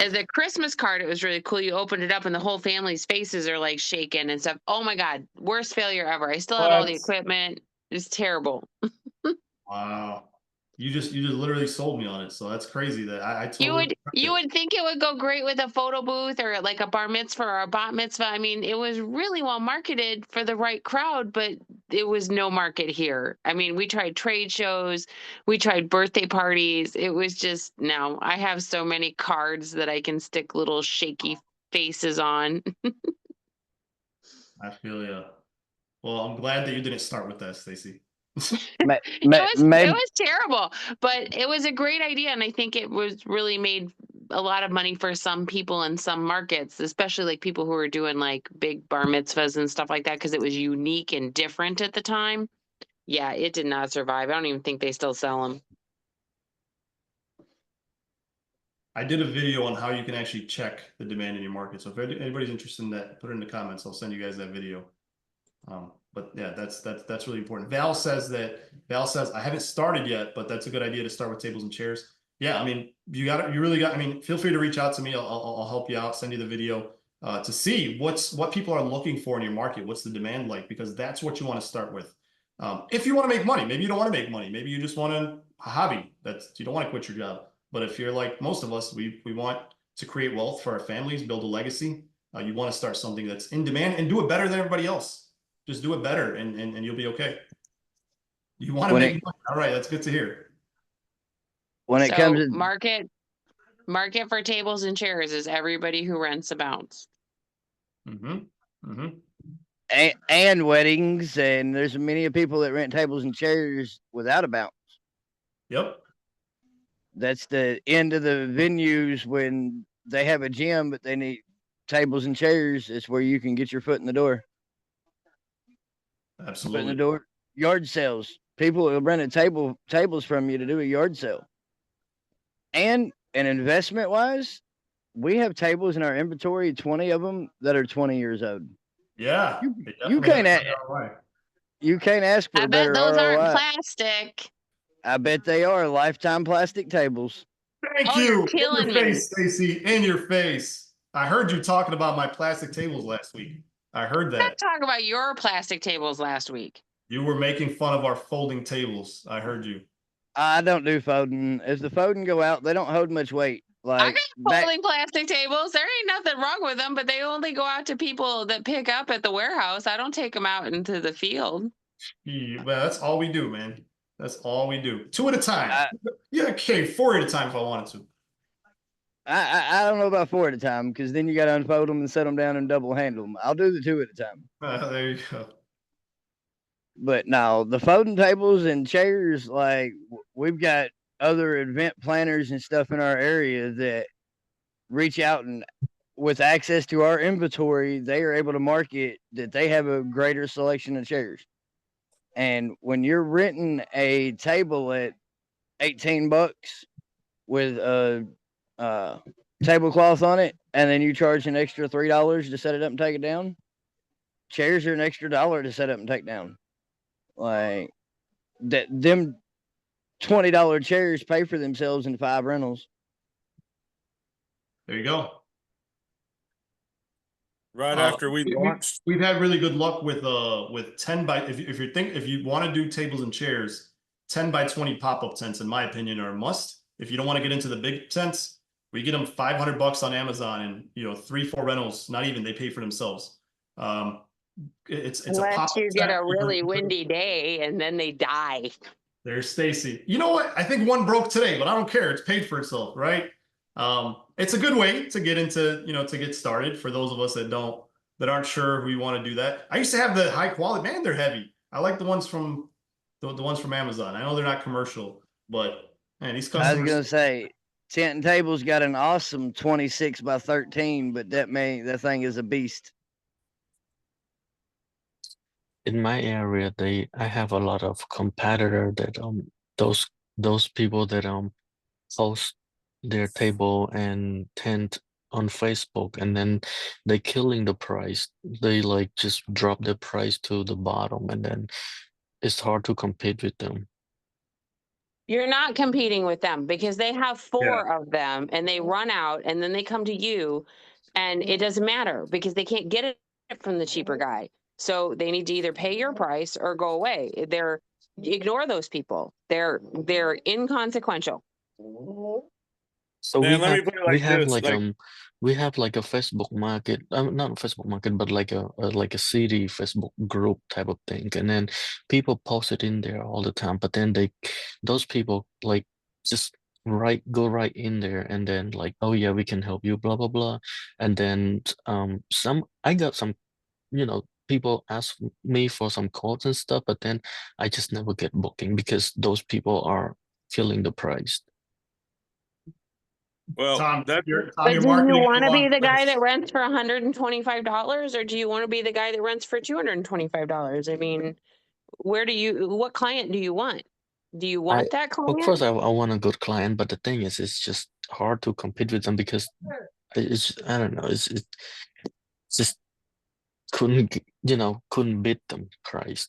as a Christmas card, it was really cool. You opened it up and the whole family's faces are like shaking and stuff. Oh my God, worst failure ever. I still have all the equipment. It's terrible. Wow. You just literally sold me on it. So that's crazy that I totally You would think it would go great with a photo booth or like a bar mitzvah or a bat mitzvah. I mean, it was really well marketed for the right crowd, but it was no market here. I mean, we tried trade shows, we tried birthday parties. It was just, no. I have so many cards that I can stick little shaky faces on. I feel you. Well, I'm glad that you didn't start with that, Stacy. It was terrible, but it was a great idea, and I think it was really made a lot of money for some people in some markets, especially like people who were doing like big bar mitzvahs and stuff like that, because it was unique and different at the time. Yeah, it did not survive. I don't even think they still sell them. I did a video on how you can actually check the demand in your market. So if anybody's interested in that, put it in the comments. I'll send you guys that video. But yeah, that's really important. Val says I haven't started yet, but that's a good idea to start with tables and chairs. Yeah, I mean, you really got. I mean, feel free to reach out to me. I'll help you out. Send you the video to see what people are looking for in your market. What's the demand like? Because that's what you want to start with. If you want to make money, maybe you don't want to make money. Maybe you just want a hobby. You don't want to quit your job. But if you're like most of us, we want to create wealth for our families, build a legacy. You want to start something that's in demand and do it better than everybody else. Just do it better and you'll be okay. You want to make money. All right, that's good to hear. When it comes to market for tables and chairs is everybody who rents a bounce. And weddings, and there's many people that rent tables and chairs without a bounce. Yep. That's the end of the venues when they have a gym, but they need tables and chairs. It's where you can get your foot in the door. Absolutely. Foot in the door. Yard sales. People will rent tables from you to do a yard sale. And investment wise, we have tables in our inventory, 20 of them that are 20 years old. Yeah. You can't ask for I a bet better those ROI. aren't plastic. I bet they are lifetime plastic tables. Thank you. You're killing in your me. face, Stacy. In your face. I heard you talking about my plastic tables last week. I heard that. Talk about your plastic tables last week. You were making fun of our folding tables. I heard you. I don't do folding. As the folding go out, they don't hold much weight. I got folding plastic tables. There ain't nothing wrong with them, but they only go out to people that pick up at the warehouse. I don't take them out into the field. Yeah, well, that's all we do, man. That's all we do. 2 at a time. Yeah, okay, 4 at a time if I wanted to. I don't know about 4 at a time, because then you got to unfold them and set them down and double handle them. I'll do the 2 at a time. There you go. But no, the folding tables and chairs, like we've got other event planners and stuff in our area that reach out, and with access to our inventory, they are able to market that they have a greater selection of chairs. And when you're renting a table at $18 with a tablecloth on it, and then you charge an extra $3 to set it up and take it down, chairs are an extra $1 to set up and take down. Like that, them $20 chairs pay for themselves in 5 rentals. There you go. Right after we launched, we've had really good luck with 10 by if you want to do tables and chairs, 10 by 20 pop-up tents, in my opinion, are a must. If you don't want to get into the big tents, we get them $500 on Amazon, and 3-4 rentals, not even, they pay for themselves. It's unless you get a really windy day and then they die. There's Stacy. You know what? I think one broke today, but I don't care. It's paid for itself, right? It's a good way to get into, to get started for those of us that aren't sure we want to do that. I used to have the high quality, man, they're heavy. I like the ones from the ones from Amazon. I know they're not commercial, but man, these customers. I was gonna say, Tent and Tables got an awesome 26 by 13, but that thing is a beast. In my area, I have a lot of competitor that those people that post their table and tent on Facebook, and then they killing the price. They like just drop the price to the bottom, and then it's hard to compete with them. You're not competing with them because they have 4 of them and they run out, and then they come to you, and it doesn't matter because they can't get it from the cheaper guy. So they need to either pay your price or go away. Ignore those people. They're inconsequential. So Man, let me put it like we have this, we have like a Facebook market, not a Facebook market, but like a city Facebook group type of thing, and then people post it in there all the time. But then those people like just go right in there, and then like, oh yeah, we can help you, blah blah blah, and then I got some people ask me for some quotes and stuff, but then I just never get booking because those people are killing the price. Well, Tom, that your But do you marketing want to be along the guy this. that rents for $125, or do you want to be the guy that rents for $225? I mean, what client do you want? Do you I, want that of client? course, I want a good client, but the thing is, it's just hard to compete with them because it's, I don't know, it's just couldn't beat them, Christ.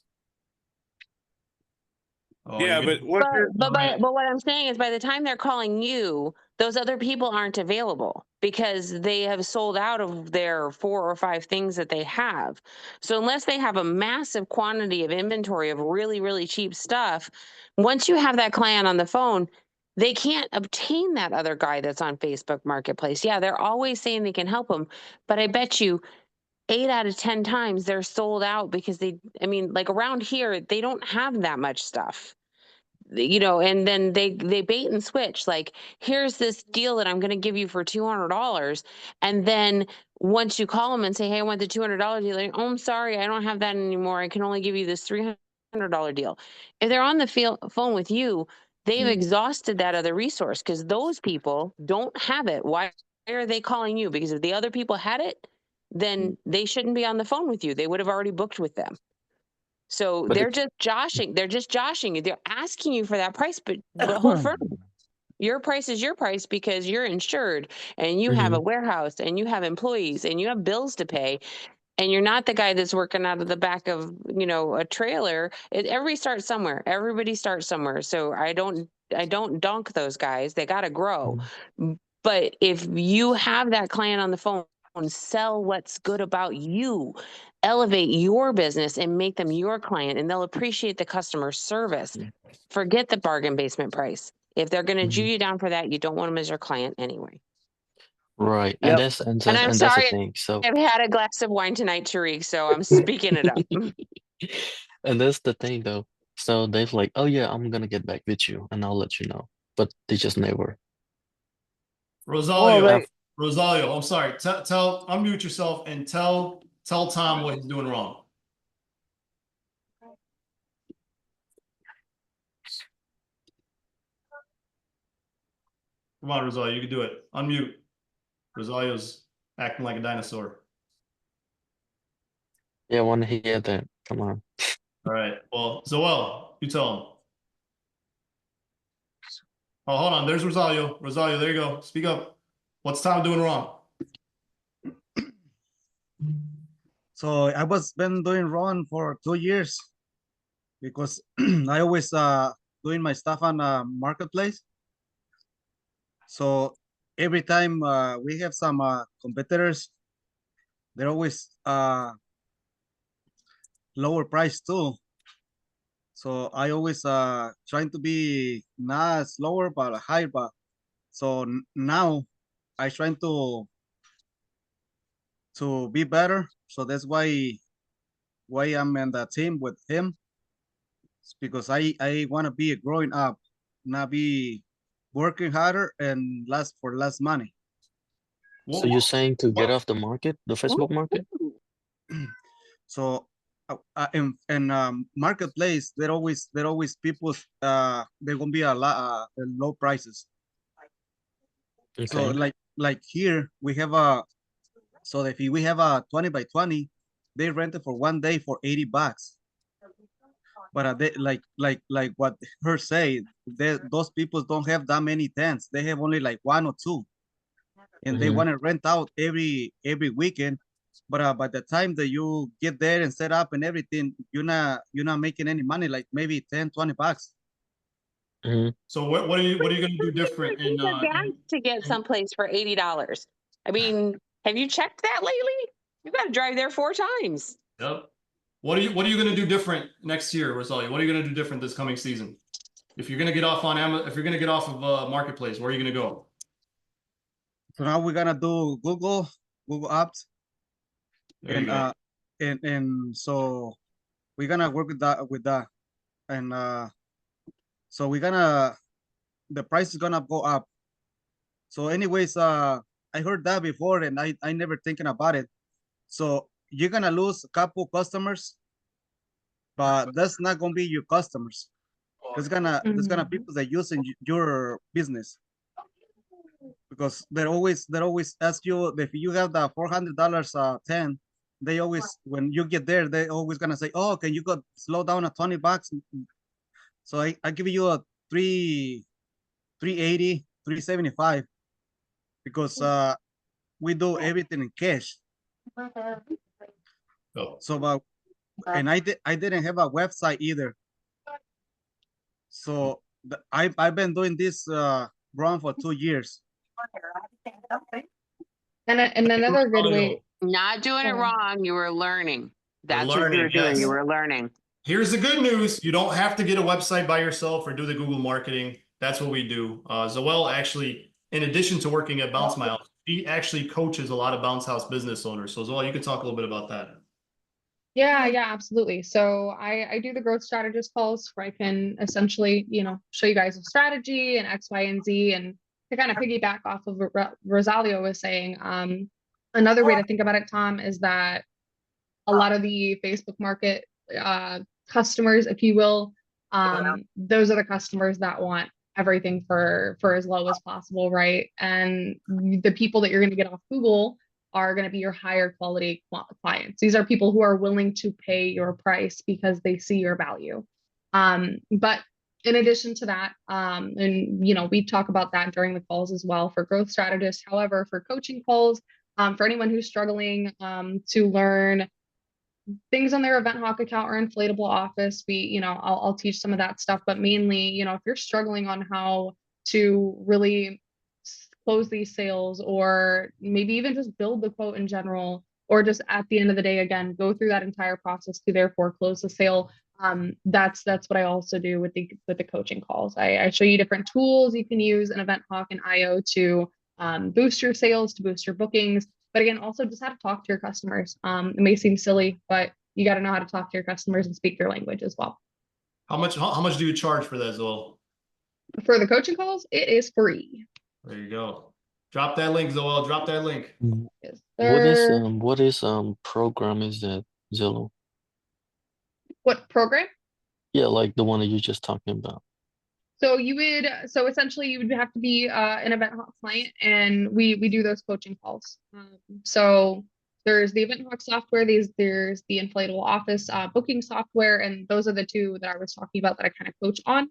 Oh, yeah, you're but gonna, what you're But what I'm saying is by the time they're calling you, those other people aren't available because they have sold out of their 4 or 5 things that they have. So unless they have a massive quantity of inventory of really, really cheap stuff, once you have that client on the phone, they can't obtain that other guy that's on Facebook Marketplace. Yeah, they're always saying they can help them, but I bet you 8 out of 10 times they're sold out because I mean, like around here, they don't have that much stuff, and then they bait and switch, like, here's this deal that I'm going to give you for $200, and then once you call them and say, hey, I want the $200 deal, like, oh, I'm sorry, I don't have that anymore, I can only give you this $300 deal. If they're on the phone with you, they've exhausted that other resource because those people don't have it. Why are they calling you? Because if the other people had it, then they shouldn't be on the phone with you. They would have already booked with them. So But they're just joshing. They're just joshing you. They're asking you for that price, but hold firm. Your price is your price because you're insured and you have a Mhm. warehouse and you have employees and you have bills to pay. And you're not the guy that's working out of the back of, a trailer. Everybody starts somewhere. Everybody starts somewhere. So I don't dunk those guys. They got to grow. But if you have that client on the phone, sell what's good about you, elevate your business and make them your client, and they'll appreciate the customer service. Forget the bargain basement price. If they're going to Jew you down for that, you don't want them as your client anyway. Right, and Yep. I'm that's the sorry, thing. So, I've had a glass of wine tonight, Tariq, so I'm speaking it up. and that's the thing though. So they've like, oh yeah, I'm gonna get back with you, and I'll let you know. But they just never. Well, Rosalio, they, Af- Rosalio, I'm sorry. Unmute yourself and tell Tom what he's doing wrong. Come on, Rosalio, you can do it. Unmute. Rosalio's acting like a dinosaur. Yeah, I want to hear that. Come on. All right. Well, Zoelle, you tell him. Oh, hold on. There's Rosalio. Rosalio, there you go. Speak up. What's Tom doing wrong? So I was been doing wrong for 2 years because I always doing my stuff on marketplace. So every time we have some competitors, they're always lower price too. So I always trying to be not slower but higher. But so now I trying to be better. So that's why I'm in the team with him. It's because I want to be growing up, not be working harder and less money. So you're What, saying to get what, off the market, the Facebook market? So in marketplace, there always people there gonna be a lot low prices. So Okay. like here we have a so if we have a 20 by 20, they rent it for 1 day for $80. But they like what her say, those people don't have that many tents. They have only like 1 or 2, and they Mm-hmm. want to rent out every weekend. But by the time that you get there and set up and everything, you're not making any money, like maybe 10-20 bucks. Mm-hmm. so what are you going to do different in Gas to get someplace for $80. I mean, have you checked that lately? You got to drive there 4 times. Yep. What are you going to do different next year, Rosalio? What are you going to do different this coming season? If you're going to get off on Amazon, if you're going to get off of marketplace, where are you going to go? So now we're gonna do Google Apps, There you go. and so we're gonna work with that, and so we're gonna the price is gonna go up. So anyways, I heard that before, and I never thinking about it. So you're gonna lose a couple customers, but that's not gonna be your customers. There's gonna people that using your business, because they always ask you if you have the $400 10. They always, when you get there, they always gonna say, oh, can you go slow down at $20? So I give you a 380, 375, because we do everything in cash. Oh, So and I didn't have a website either. So I've been doing this run for 2 years. And another good way. Not doing it wrong. You were learning. That's what you learning, were doing. yes. You were learning. here's the good news. You don't have to get a website by yourself or do the Google marketing. That's what we do. Zoelle actually, in addition to working at Bounce Miles, she actually coaches a lot of bounce house business owners. So Zoelle, you can talk a little bit about that. Yeah, absolutely. So I do the growth strategist calls where I can essentially, show you guys a strategy and X, Y, and Z. And to kind of piggyback off of what Rosalio was saying, another way to think about it, Tom, is that a lot of the Facebook market customers, if you will, those are the customers that want everything for as low as possible, right? And the people that you're going to get off Google are going to be your higher quality clients. These are people who are willing to pay your price because they see your value. But in addition to that, and we talk about that during the calls as well for growth strategists. However, for coaching calls, for anyone who's struggling to learn things on their Event Hawk account or inflatable office, I'll teach some of that stuff. But mainly, if you're struggling on how to really close these sales, or maybe even just build the quote in general, or just at the end of the day, again, go through that entire process to therefore close the sale. That's what I also do with the coaching calls. I show you different tools you can use in Event Hawk and IO to boost your sales, to boost your bookings. But again, also just how to talk to your customers. It may seem silly, but you got to know how to talk to your customers and speak their language as well. How much do you charge for that, Zoelle? For the coaching calls, it is free. There you go. Drop that link, Zoelle. Drop that link. Yes, What is program is that, Zillow? What program? Yeah, like the one that you're just talking about. So essentially you would have to be an Event Hawk client, and we do those coaching calls. So there's the Event Hawk software, there's the inflatable office booking software, and those are the two that I was talking about that I kind of coach on.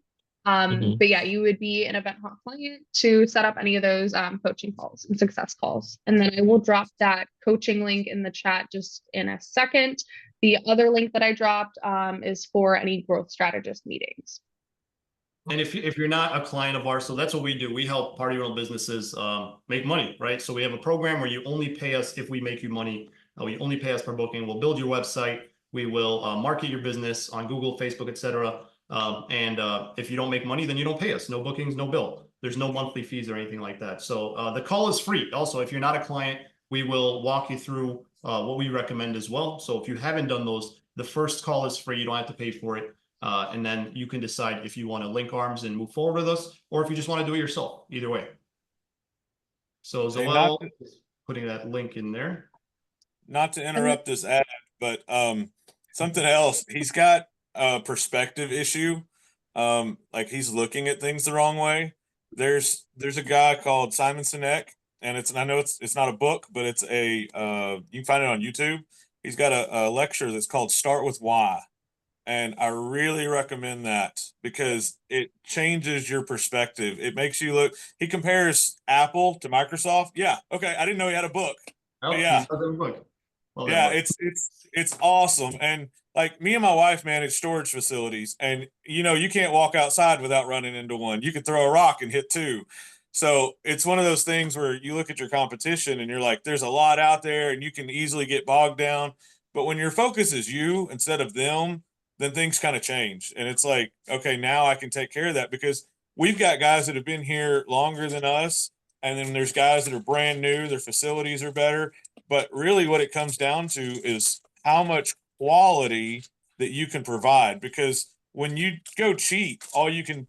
But yeah, you would be an Event Hawk client to set up any of those coaching calls and success calls. And then I will drop that coaching link in the chat just in a second. The other link that I dropped is for any growth strategist meetings. And if you're not a client of ours, so that's what we do. We help party-owned businesses make money, right? So we have a program where you only pay us if we make you money. We only pay us per booking. We'll build your website. We will market your business on Google, Facebook, etc. And if you don't make money, then you don't pay us. No bookings, no bill. There's no monthly fees or anything like that. So the call is free. Also, if you're not a client, we will walk you through what we recommend as well. So if you haven't done those, the first call is free. You don't have to pay for it. And then you can decide if you want to link arms and move forward with us, or if you just want to do it yourself. Either way. So Zoelle is putting that link in there. Not to interrupt this ad, but something else. He's got a perspective issue. Like he's looking at things the wrong way. There's a guy called Simon Sinek, and I know it's not a book, but it's you can find it on YouTube. He's got a lecture that's called Start With Why. And I really recommend that because it changes your perspective. It makes you look. He compares Apple to Microsoft. Yeah. Okay. I didn't know he had a book. Oh, yeah. Yeah, it's awesome. And like me and my wife manage storage facilities, and you can't walk outside without running into one. You could throw a rock and hit two. So it's one of those things where you look at your competition and you're like, there's a lot out there and you can easily get bogged down. But when your focus is you instead of them, then things kind of change. And it's like, okay, now I can take care of that because we've got guys that have been here longer than us. And then there's guys that are brand new, their facilities are better. But really what it comes down to is how much quality that you can provide. Because when you go cheap, all you can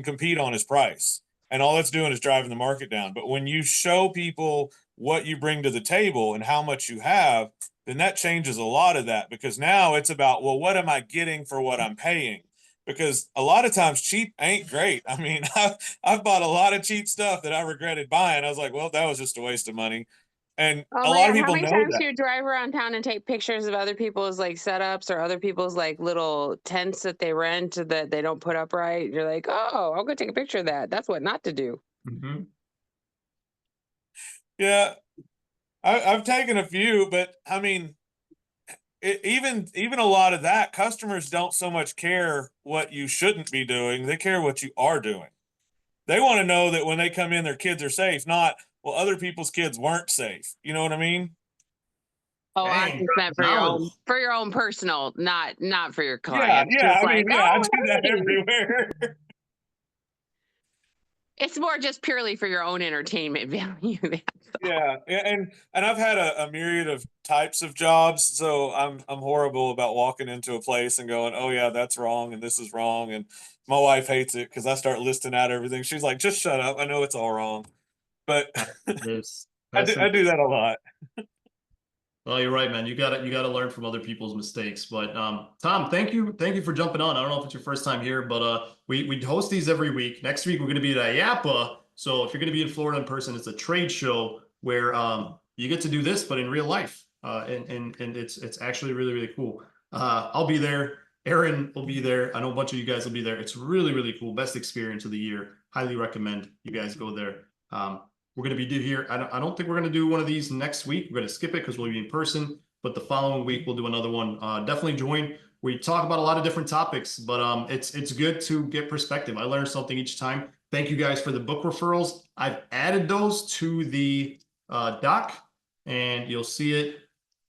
compete on is price. And all that's doing is driving the market down. But when you show people what you bring to the table and how much you have, then that changes a lot of that, because now it's about, well, what am I getting for what I'm paying? Because a lot of times cheap ain't great. I mean, I've bought a lot of cheap stuff that I regretted buying. I was like, well, that was just a waste of money. And Oh a my lot of God, how people many know times that. do you drive around town and take pictures of other people's like setups or other people's like little tents that they rent that they don't put up right? You're like, oh, I'll go take a picture of that. That's what not to do. Mm-hmm. Yeah, I've taken a few, but I mean, even a lot of that, customers don't so much care what you shouldn't be doing. They care what you are doing. They want to know that when they come in, their kids are safe, not, well, other people's kids weren't safe. You know what I mean? Oh, I Dang, just meant knowledge. for your own personal, not for your Yeah, clients. yeah. Just I mean, like, yeah, I oh, do that hey. everywhere. It's more just purely for your own entertainment value. Yeah, and I've had a myriad of types of jobs, so I'm horrible about walking into a place and going, oh yeah, that's wrong and this is wrong, and my wife hates it because I start listing out everything. She's like, just shut up, I know it's all wrong, but This. I do that a lot. Well, you're right, man. You gotta learn from other people's mistakes. But Tom, thank you for jumping on. I don't know if it's your first time here, but we host these every week. Next week we're gonna be at IAPA. So if you're gonna be in Florida in person, it's a trade show where you get to do this, but in real life. And it's actually really cool. I'll be there. Aaron will be there. I know a bunch of you guys will be there. It's really cool. Best experience of the year. Highly recommend you guys go there. We're going to be here. I don't think we're going to do one of these next week. We're going to skip it because we'll be in person. But the following week we'll do another one. Definitely join. We talk about a lot of different topics, but it's good to get perspective. I learn something each time. Thank you guys for the book referrals. I've added those to the doc, and you'll see it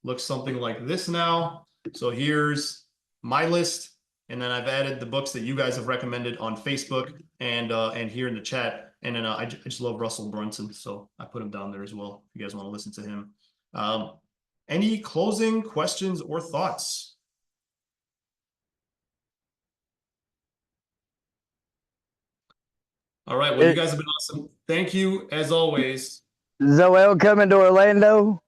looks something like this now. So here's my list, and then I've added the books that you guys have recommended on Facebook and here in the chat. And then I just love Russell Brunson, so I put him down there as well if you guys want to listen to him. Any closing questions or thoughts? All right, well, you guys have been awesome. Thank you, as always. Zoelle coming to Orlando?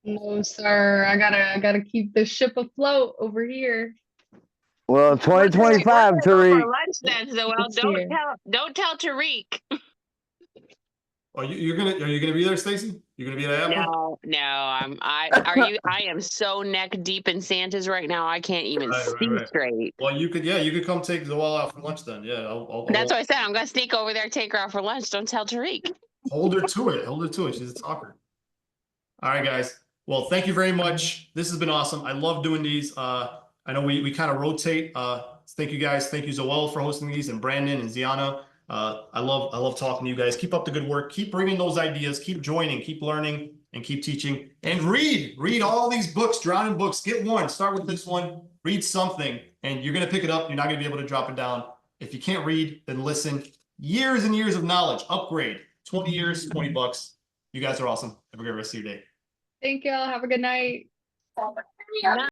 No, sir. I gotta keep the ship afloat over here. Well, 2025, We're gonna go Tariq. for lunch then, Zoelle. This year. Don't tell Tariq. Are you gonna be there, Stacy? You're gonna be at IAPA? No, I am so neck deep in Santa's right now. I can't even speak straight. Well, you could come take Zoelle out for lunch then. Yeah, That's what I said. I'm gonna sneak over there, take her out for lunch. Don't tell Tariq. hold her to it. Hold her to it. She's a talker. All right, guys. Well, thank you very much. This has been awesome. I love doing these. I know we kind of rotate. Thank you guys. Thank you, Zoelle, for hosting these, and Brandon and Ziana. I love talking to you guys. Keep up the good work. Keep bringing those ideas. Keep joining. Keep learning and keep teaching. And read all these books. Drowning books. Get one. Start with this one. Read something, and you're gonna pick it up. You're not gonna be able to drop it down. If you can't read, then listen. Years and years of knowledge. Upgrade. 20 years, $20. You guys are awesome. Have a great rest of your day. Thank y'all. Have a good night.